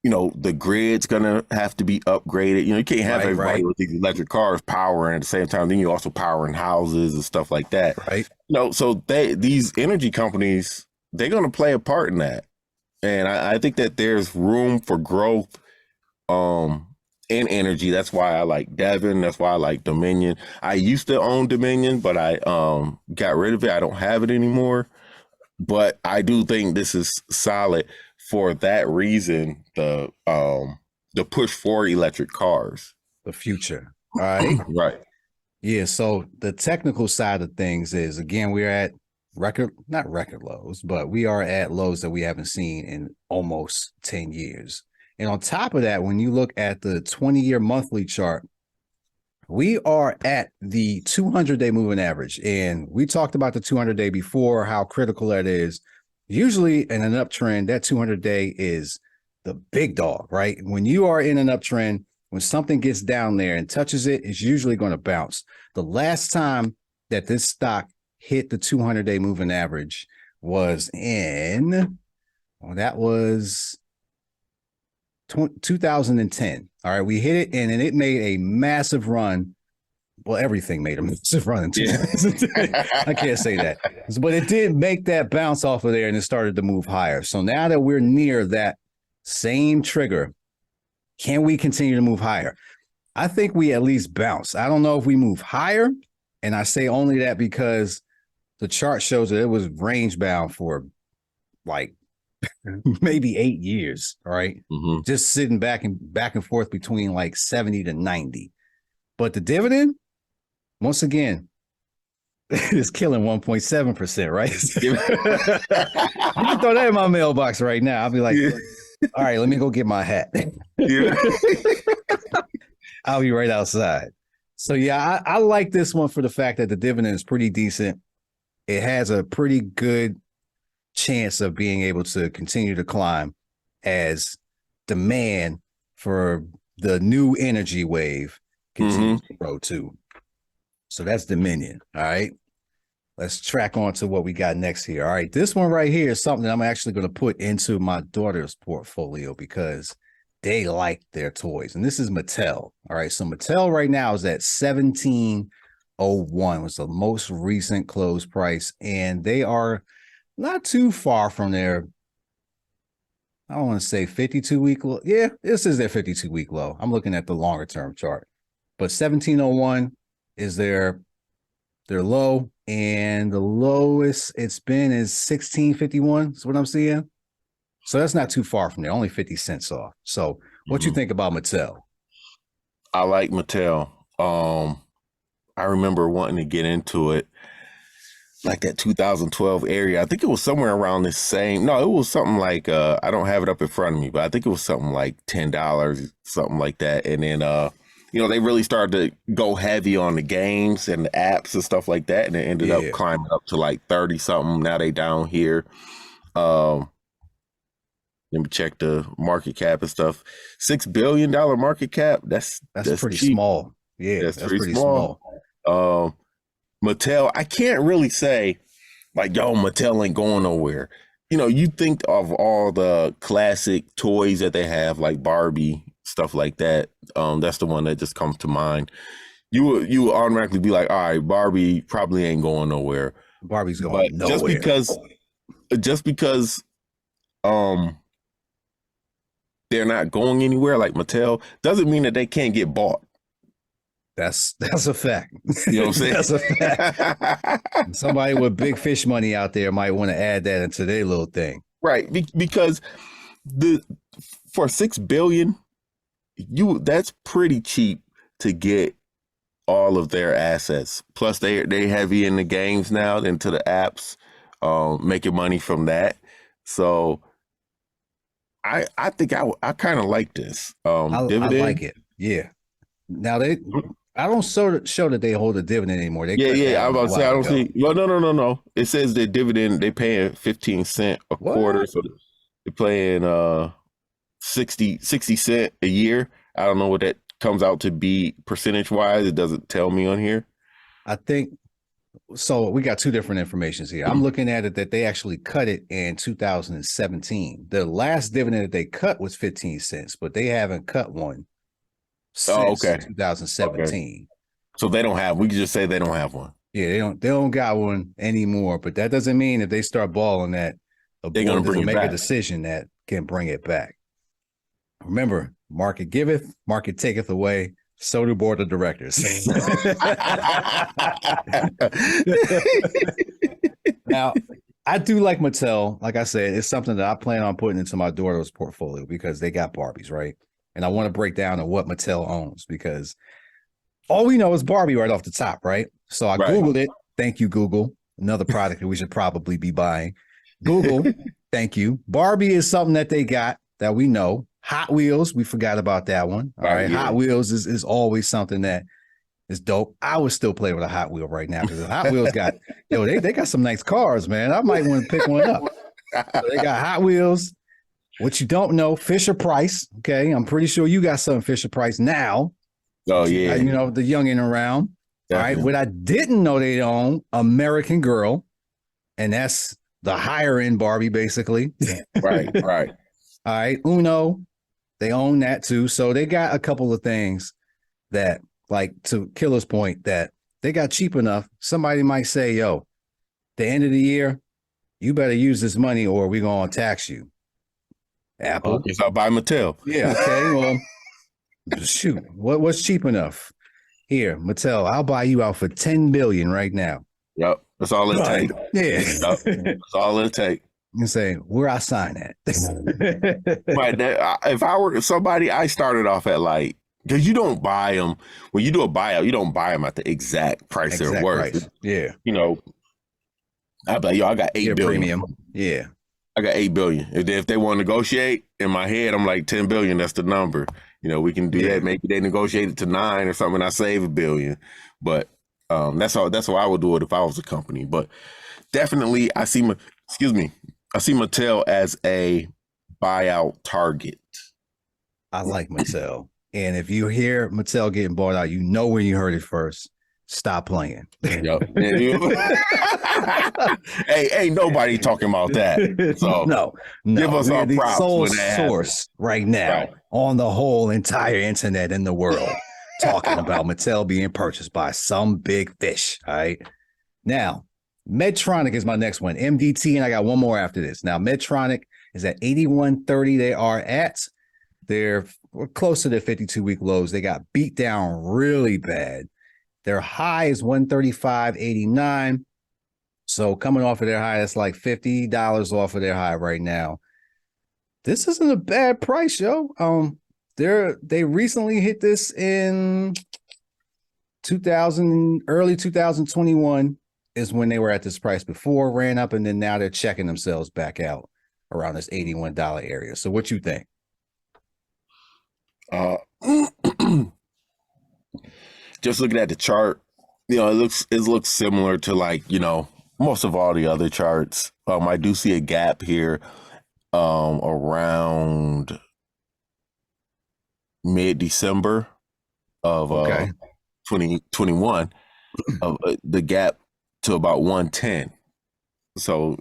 the grid's going to have to be upgraded. You can't have everybody with these electric cars powering at the same time. Then you're also powering houses and stuff like that. Right. So these energy companies, they're going to play a part in that. And I think that there's room for growth in energy. That's why I like Devon. That's why I like Dominion. I used to own Dominion, but I got rid of it. I don't have it anymore. But I do think this is solid for that reason, the push for electric cars. The future. All right. Right. Yeah. So the technical side of things is, again, we're at not record lows, but we are at lows that we haven't seen in almost 10 years. And on top of that, when you look at the 20-year monthly chart, We are at the 200-day moving average, and we talked about the 200-day before, how critical that is. Usually in an uptrend, that 200-day is the big dog, right? When you are in an uptrend, when something gets down there and touches it, it's usually going to bounce. The last time that this stock hit the 200-day moving average was that was 2010. All right, we hit it, and it made a massive run. Well, everything made a massive run in 2010. I can't say that, but it did make that bounce off of there, and it started to move higher. So now that we're near that same trigger, can we continue to move higher? I think we at least bounce. I don't know if we move higher, and I say only that because the chart shows that it was range bound for like maybe 8 years, all right? Mm-hmm. Just sitting back and forth between like 70 to 90. But the dividend, once again, is killing 1.7%, right? You can throw that in my mailbox right now. I'll be like, all right, let me go get my hat. I'll be right outside. So yeah, I like this one for the fact that the dividend is pretty decent. It has a pretty good chance of being able to continue to climb as demand for the new energy wave continues to grow too. So that's Dominion. All right. Let's track on to what we got next here. All right. This one right here is something that I'm actually going to put into my daughter's portfolio because they like their toys. And this is Mattel. All right. So Mattel right now is at 1701 was the most recent close price. And they are not too far from their, I don't want to say 52-week low. Yeah, this is their 52-week low. I'm looking at the longer term chart. But 1701 is their low, and the lowest it's been is 1651. That's what I'm seeing. So that's not too far from there, only 50 cents off. So what you think about Mattel? I like Mattel. I remember wanting to get into it like that 2012 area. I think it was somewhere around the same. No, it was something like, I don't have it up in front of me, but I think it was something like $10, something like that. And then, they really started to go heavy on the games and the apps and stuff like that. And it ended up climbing up to like 30 something. Now they down here. Let me check the market cap and stuff. $6 billion market cap. That's pretty cheap. Small. Yeah, that's pretty small. Mattel, I can't really say like, yo, Mattel ain't going nowhere. You think of all the classic toys that they have, like Barbie, stuff like that. That's the one that just comes to mind. You would automatically be like, all right, Barbie probably ain't going nowhere. Barbie's going nowhere. Just because they're not going anywhere like Mattel doesn't mean that they can't get bought. That's a fact. You know what I'm saying? That's a fact. Somebody with big fish money out there might want to add that into their little thing. Right. Because for $6 billion, that's pretty cheap to get all of their assets. Plus they heavy in the games now, into the apps, making money from that. So I think I kind of like this. Dividend. I like it. Yeah. Now I don't show that they hold a dividend anymore. I was about to say I don't see. Well, no. It says the dividend they paying 15 cents a quarter, so they're paying 60 cent a year. I don't know what that comes out to be percentage wise. It doesn't tell me on here. I think so. We got two different informations here. I'm looking at it that they actually cut it in 2017. The last dividend that they cut was 15 cents, but they haven't cut one since 2017. Okay. So they don't have. We can just say they don't have one. Yeah, they don't got one anymore. But that doesn't mean if they start balling that they're going to make a decision that can bring it back. Remember, market giveth, market taketh away. So do board of directors. Now, I do like Mattel. Like I said, it's something that I plan on putting into my daughter's portfolio because they got Barbies, right? And I want to break down on what Mattel owns because all we know is Barbie right off the top, right? So I Googled it. Thank you, Google. Another product that we should probably be buying. Google, thank you. Barbie is something that they got that we know. Hot Wheels, we forgot about that one. All right. Yeah. Hot Wheels is always something that is dope. I would still play with a Hot Wheel right now because the Hot Wheels got, they got some nice cars, man. I might want to pick one up. So they got Hot Wheels. What you don't know, Fisher Price. Okay, I'm pretty sure you got some Fisher Price now. Oh yeah, the youngin' around. Definitely. All right, what I didn't know they own, American Girl, and that's the higher end Barbie, basically. Right. All right, Uno, they own that too. So they got a couple of things that, like to Killer's point, that they got cheap enough. Somebody might say, "Yo, the end of the year, you better use this money, or we're gonna tax you." Apple. It's out by Mattel. Yeah. Okay. Well, shoot. What's cheap enough? Here, Mattel. I'll buy you out for $10 billion right now. Yep. That's all it takes. Yeah. Yep. That's all it takes. You say where I sign at. But if I were somebody, I started off at like, because you don't buy them when you do a buyout. You don't buy them at the exact price they're worth. Price. Yeah. I'd be like, yo, I got $8 billion. Premium. Yeah. I got $8 billion. If they want to negotiate, in my head, I'm like $10 billion. That's the number. We can do that. Maybe they negotiate it to 9 or something. And I save $1 billion. But that's how I would do it if I was a company. But definitely, I see Mattel as a buyout target. I like Mattel, and if you hear Mattel getting bought out, you know where you heard it first. Stop playing. Yep. Hey, ain't nobody talking about that. So no. Give us our the props sole when that source right now on the whole entire internet in the world talking about Mattel being purchased by some big fish. All right. Now, Medtronic is my next one. MDT, and I got one more after this. Now, Medtronic is at 81.30. They are at. They're close to their 52-week lows. They got beat down really bad. Their high is 135.89. So coming off of their high, that's like $50 off of their high right now. This isn't a bad price, yo. They recently hit this in early 2021 is when they were at this price before, ran up, and then now they're checking themselves back out around this $81 area. So what you think? Just looking at the chart, it looks similar to most of all the other charts. I do see a gap here around mid-December of 2021 of the gap to about 110. So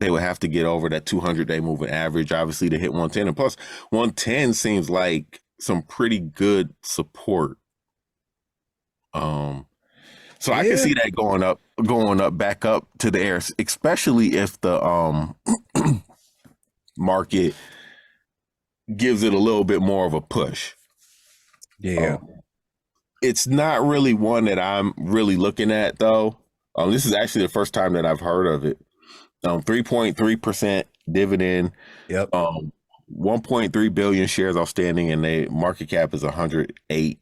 they would have to get over that 200-day moving average, obviously, to hit 110. And plus, 110 seems like some pretty good support. So I can see that going up, back up to the air, especially if the market gives it a little bit more of a push. Yeah. It's not really one that I'm really looking at, though. This is actually the first time that I've heard of it. 3.3% dividend. Yep. 1.3 billion shares outstanding, and the market cap is $108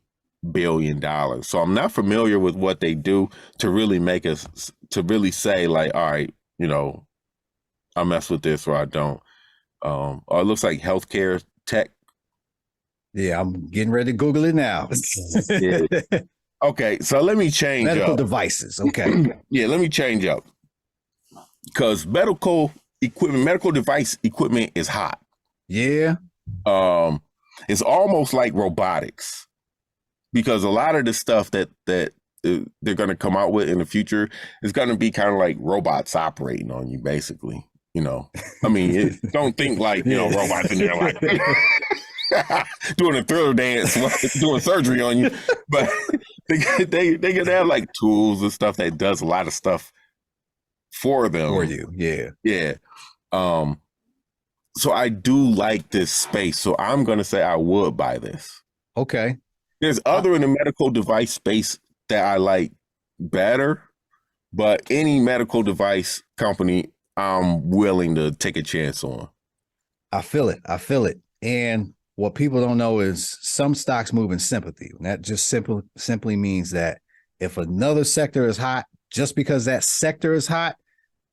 billion. So I'm not familiar with what they do to really say like, all right, I mess with this or I don't. It looks like healthcare tech. Yeah, I'm getting ready to Google it now. Yeah. Okay, so let me change medical up. Devices. Okay. Yeah, let me change up. Because medical device equipment is hot. Yeah. It's almost like robotics. Because a lot of the stuff that they're going to come out with in the future is going to be kind of like robots operating on you, basically. I mean, don't think like, robots in there like doing a Thriller dance, doing surgery on you. But they can have like tools and stuff that does a lot of stuff for them. For you, yeah. Yeah. So I do like this space. So I'm going to say I would buy this. Okay. There's other in the medical device space that I like better, but any medical device company, I'm willing to take a chance on. I feel it. And what people don't know is some stocks move in sympathy. And that just simply means that if another sector is hot, just because that sector is hot,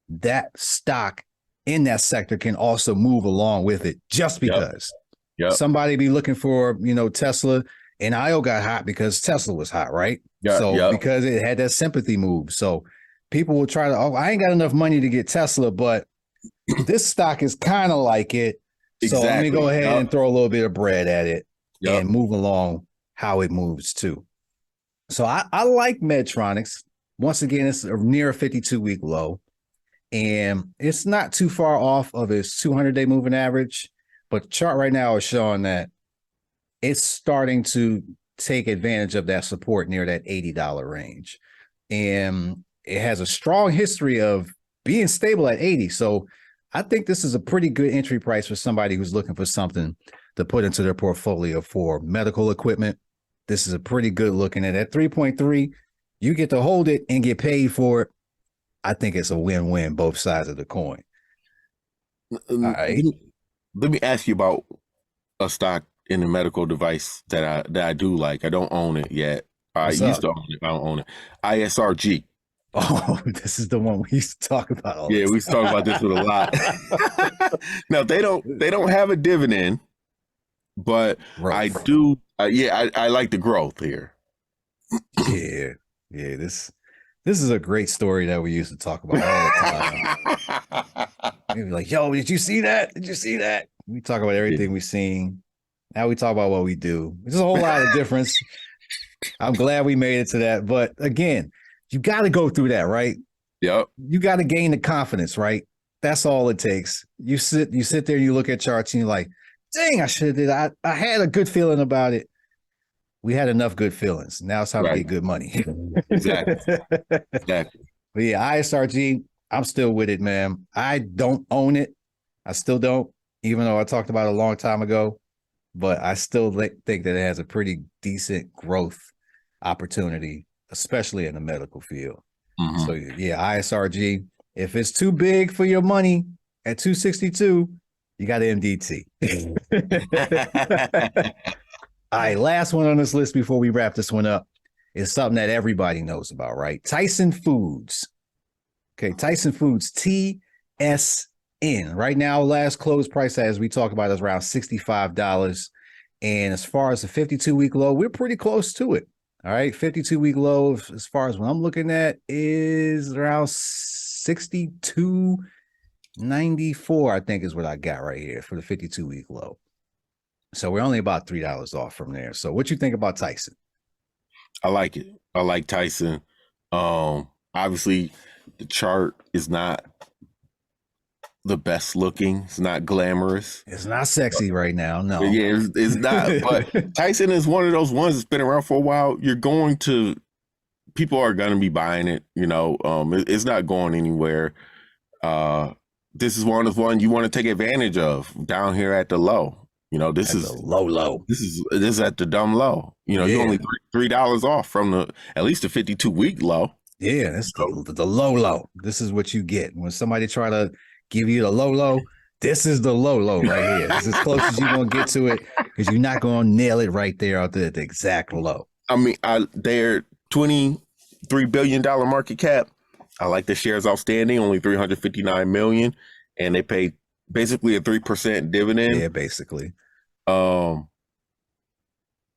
that stock in that sector can also move along with it just because. Yep. Somebody be looking for, Tesla. NIO got hot because Tesla was hot, right? Yeah, So yep. because it had that sympathy move. So people will try to, oh, I ain't got enough money to get Tesla, but this stock is kind of like it. So let me Exactly. go ahead Yep. and throw a little bit of bread at it Yep. and move along how it moves too. So I like Medtronics. Once again, it's near a 52-week low. And it's not too far off of its 200-day moving average. But the chart right now is showing that it's starting to take advantage of that support near that $80 range. And it has a strong history of being stable at 80. So I think this is a pretty good entry price for somebody who's looking for something to put into their portfolio for medical equipment. This is a pretty good looking at 3.3. You get to hold it and get paid for it. I think it's a win-win, both sides of the coin. All right. Let me ask you about a stock in the medical device that I do like. I don't own it yet. I used to own it. I don't own it. ISRG. Oh, this is the one we used to talk about. All yeah, we used to talk about this with a lot. Now they don't have a dividend, but I do. I like the growth here. Yeah. This is a great story that we used to talk about all the time. We'd be like, yo, did you see that? Did you see that? We talk about everything we've seen. Now we talk about what we do. There's a whole lot of difference. I'm glad we made it to that. But again, you got to go through that, right? Yep. You got to gain the confidence, right? That's all it takes. You sit there, you look at charts and you're like, dang, I should have did. I had a good feeling about it. We had enough good feelings. Now it's time to get good money. Exactly. But yeah, ISRG, I'm still with it, man. I don't own it. I still don't, even though I talked about it a long time ago. But I still think that it has a pretty decent growth opportunity, especially in the medical field. Mm-hmm. So yeah, ISRG, if it's too big for your money at 262, you got MDT. All right, last one on this list before we wrap this one up is something that everybody knows about, right? Tyson Foods. Okay, Tyson Foods, TSN. Right now, last close price, as we talk about, is around $65. And as far as the 52-week low, we're pretty close to it. All right, 52-week low, as far as what I'm looking at, is around 62.94, I think is what I got right here for the 52-week low. So we're only about $3 off from there. So what you think about Tyson? I like it. I like Tyson. Obviously, the chart is not the best looking. It's not glamorous. It's not sexy right now. No. Yeah, it's not. But Tyson is one of those ones that's been around for a while. People are going to be buying it. You know, it's not going anywhere. This is one of the ones you want to take advantage of down here at the low. You know, this is low. This is at the dumb low. You know, you're only $3 off from at least the 52-week low. Yeah, that's the low. This is what you get when somebody try to give you the low. This is the low right here. It's as close as you're gonna get to it because you're not gonna nail it right there out there at the exact low. I mean, they're $23 billion market cap. I like the shares outstanding, only 359 million, and they pay basically a 3% dividend. Yeah, basically. I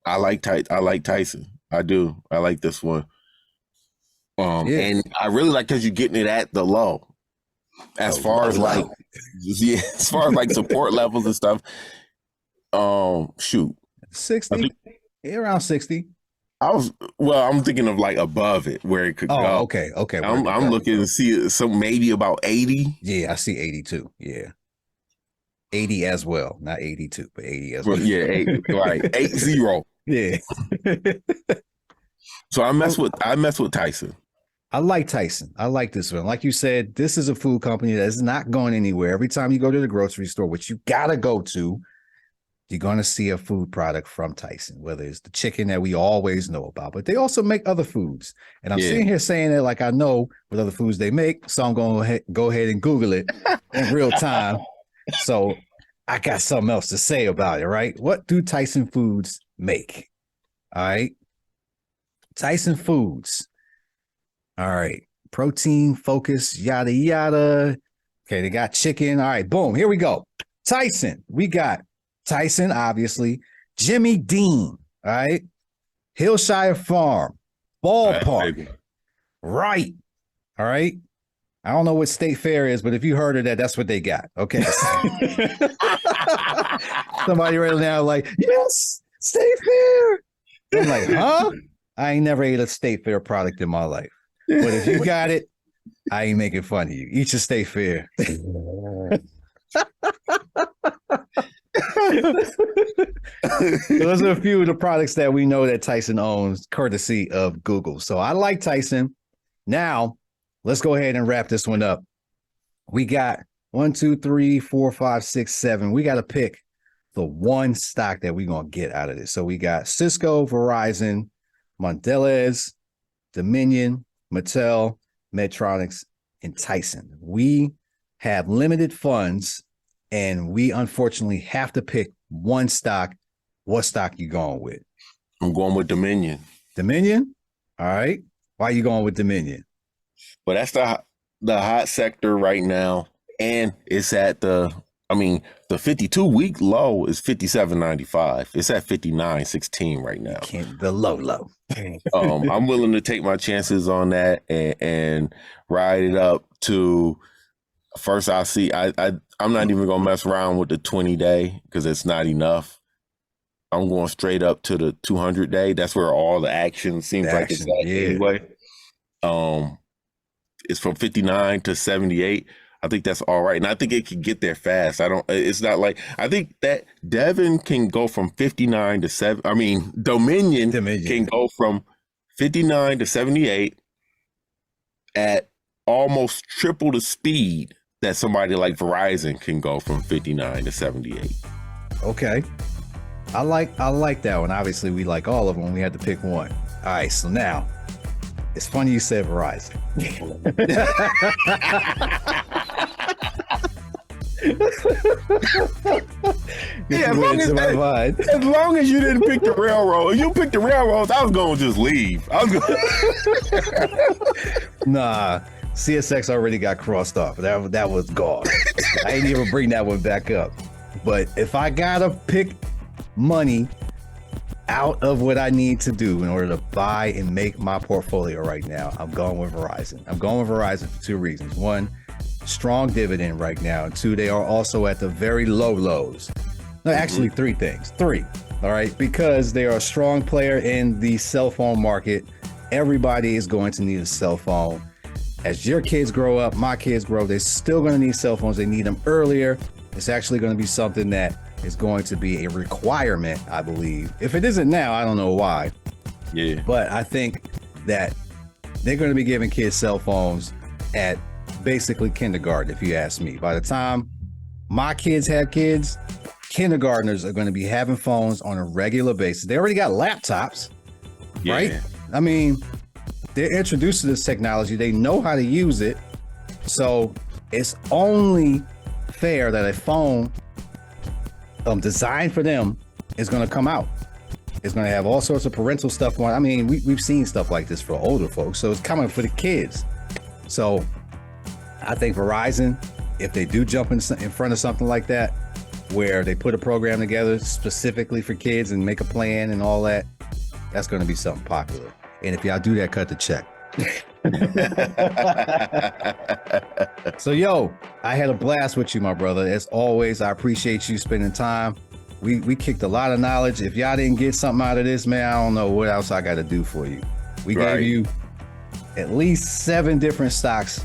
like Tyson. I do. I like this one. And I really like because you're getting it at the low. As far as like support levels and stuff. Shoot. 60. Around 60. I'm thinking of like above it where it could go. Okay. I'm looking to see some maybe about 80. Yeah, I see 82. Yeah. 80 as well, not 82, but 80 as well. Yeah, 80, right. 80. Yeah. So I mess with Tyson. I like Tyson. I like this one. Like you said, this is a food company that's not going anywhere. Every time you go to the grocery store, which you gotta go to, you're going to see a food product from Tyson, whether it's the chicken that we always know about, but they also make other foods. And I'm sitting here saying that like I know what other foods they make, so I'm going to go ahead and Google it in real time. So I got something else to say about it, right? What do Tyson Foods make? All right. Tyson Foods. All right. Protein, focus, yada, yada. Okay, they got chicken. All right, boom. Here we go. Tyson. We got Tyson, obviously. Jimmy Dean. All right. Hillshire Farm, ballpark. Right. All right. I don't know what State Fair is, but if you heard of that, that's what they got. Okay. Somebody right now like, yes, State Fair. I'm like, huh? I ain't never ate a State Fair product in my life. But if you got it, I ain't making fun of you. Eat your State Fair. Those are a few of the products that we know that Tyson owns, courtesy of Google. So I like Tyson. Now, let's go ahead and wrap this one up. We got 1, 2, 3, 4, 5, 6, 7. We got to pick the one stock that we're going to get out of this. So we got Cisco, Verizon, Mondelez, Dominion, Mattel, Medtronics, and Tyson. We have limited funds, and we unfortunately have to pick one stock. What stock you going with? I'm going with Dominion. Dominion? All right. Why are you going with Dominion? Well, that's the hot sector right now. And it's at the 52-week low is 57.95. It's at 59.16 right now. The low. I'm willing to take my chances on that and ride it up to first. I'll see. I'm not even gonna mess around with the 20-day because it's not enough. I'm going straight up to the 200-day. That's where all the action seems like it's at anyway. It's from 59 to 78. I think that's all right. And I think it can get there fast. It's not like, I think that Devon can go from 59 to 7. I mean, Dominion can go from 59 to 78 at almost triple the speed that somebody like Verizon can go from 59 to 78. Okay. I like that one. Obviously, we like all of them. We had to pick one. All right. So now, it's funny you said Verizon. Yeah, as long as you didn't pick the railroad, if you picked the railroads, I was going to just leave. Nah, CSX already got crossed off. That was gone. I ain't even bring that one back up. But if I gotta pick money out of what I need to do in order to buy and make my portfolio right now, I'm going with Verizon. I'm going with Verizon for two reasons. One, strong dividend right now. And two, they are also at the very low lows. No, actually, three things. All right, because they are a strong player in the cell phone market. Everybody is going to need a cell phone. As your kids grow up, my kids grow, they're still going to need cell phones. They need them earlier. It's actually going to be something that is going to be a requirement, I believe. If it isn't now, I don't know why. Yeah. But I think that they're going to be giving kids cell phones at basically kindergarten, if you ask me. By the time my kids have kids, kindergartners are going to be having phones on a regular basis. They already got laptops, right? I mean, they're introduced to this technology. They know how to use it. So it's only fair that a phone designed for them is going to come out. It's going to have all sorts of parental stuff on. I mean, we've seen stuff like this for older folks. So it's coming for the kids. So I think Verizon, if they do jump in front of something like that, where they put a program together specifically for kids and make a plan and all that, that's going to be something popular. And if y'all do that, cut the check. So, yo, I had a blast with you, my brother. As always, I appreciate you spending time. We kicked a lot of knowledge. If y'all didn't get something out of this, man, I don't know what else I got to do for you. We gave you at least 7 different stocks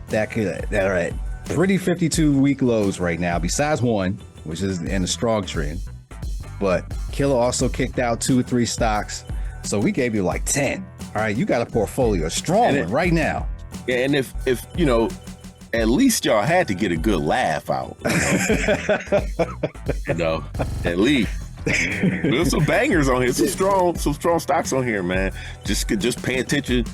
that are at pretty 52-week lows right now, besides one, which is in a strong trend. But Killer also kicked out 2 or 3 stocks. So we gave you like 10. All right, you got a portfolio, a strong one right now. Yeah, and if you know, at least y'all had to get a good laugh out. You know, at least. There's some bangers on here, some strong stocks on here, man. Just pay attention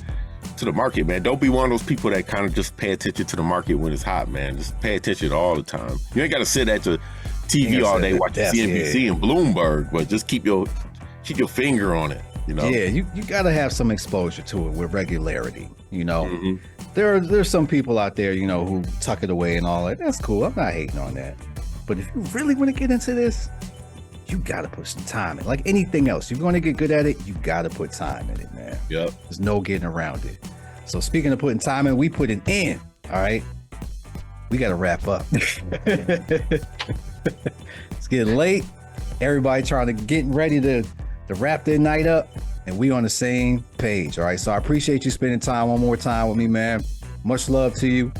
to the market, man. Don't be one of those people that kind of just pay attention to the market when it's hot, man. Just pay attention all the time. You ain't got to sit at your TV all day watching CNBC and Bloomberg, but just keep your finger on it. You know? Yeah, you got to have some exposure to it with regularity. You know, there's some people out there, you know, who tuck it away and all that. That's cool. I'm not hating on that. But if you really want to get into this, you got to put some time in. Like anything else, you're going to get good at it, you got to put time in it, man. Yep. There's no getting around it. So speaking of putting time in, we put it in. All right. We got to wrap up. It's getting late. Everybody trying to get ready to wrap their night up, and we on the same page. All right. So I appreciate you spending time one more time with me, man. Much love to you,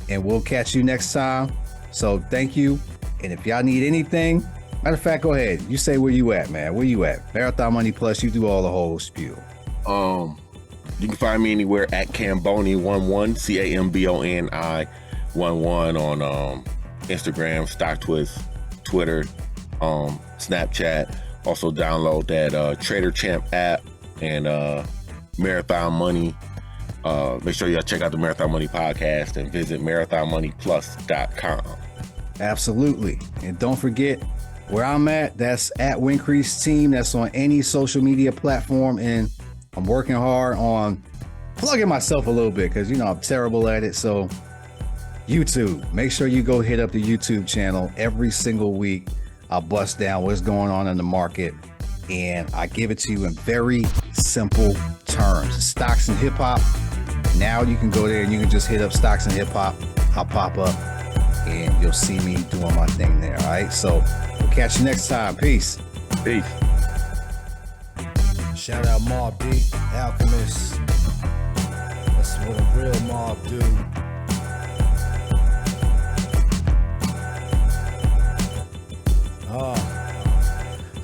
and we'll catch you next time. So thank you. And if y'all need anything, matter of fact, go ahead. You say where you at, man. Where you at? Marathon Money Plus, you do all the whole spiel. You can find me anywhere at Camboni11, CAMBONI 11 on Instagram, StockTwist, Twitter, Snapchat. Also download that Trader Champ app and Marathon Money. Make sure y'all check out the Marathon Money podcast and visit marathonmoneyplus.com. Absolutely. And don't forget where I'm at. That's at Wincrease Team. That's on any social media platform. And I'm working hard on plugging myself a little bit because, you know, I'm terrible at it. So YouTube, make sure you go hit up the YouTube channel every single week. I'll bust down what's going on in the market, and I give it to you in very simple terms. Stocks and hip hop. Now you can go there and you can just hit up Stocks and Hip Hop. I'll pop up and you'll see me doing my thing there. All right. So we'll catch you next time. Peace. Peace. Shout out Mob D, Alchemist. That's what a real mob do.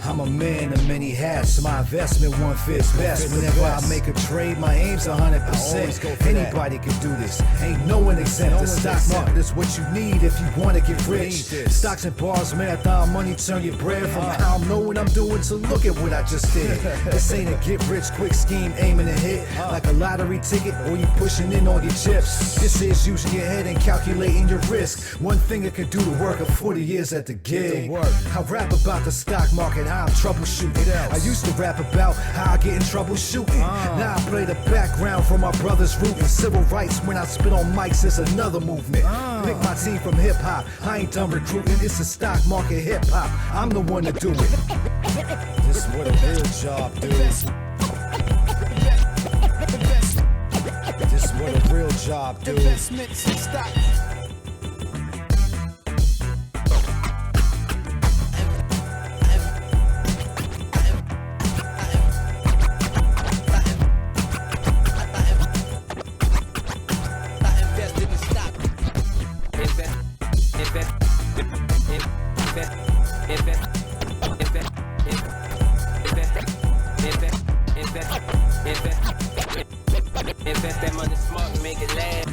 I'm a man of many hats. My investment one fits best. Whenever I make a trade, my aim's 100%. Anybody can do this. Ain't no one exempt. The stock market is what you need if you want to get rich. Stocks and bars, marathon money, turn your bread from how I'm knowing I'm doing to look at what I just did. This ain't a get rich quick scheme aiming to hit like a lottery ticket or you pushing in on your chips. This is using your head and calculating your risk. One thing it can do the work of 40 years at the gig. I rap about the stock market, how I'm troubleshooting. I used to rap about how I get in trouble shooting. Now I play the background for my brother's rooting. Civil rights when I spit on mics is another movement. Pick my team from hip hop. I ain't done recruiting. It's a stock market hip hop. I'm the one to do it. This is what a real job do. This is what a real job do. Investments in stocks. Invest that money smart and make it last.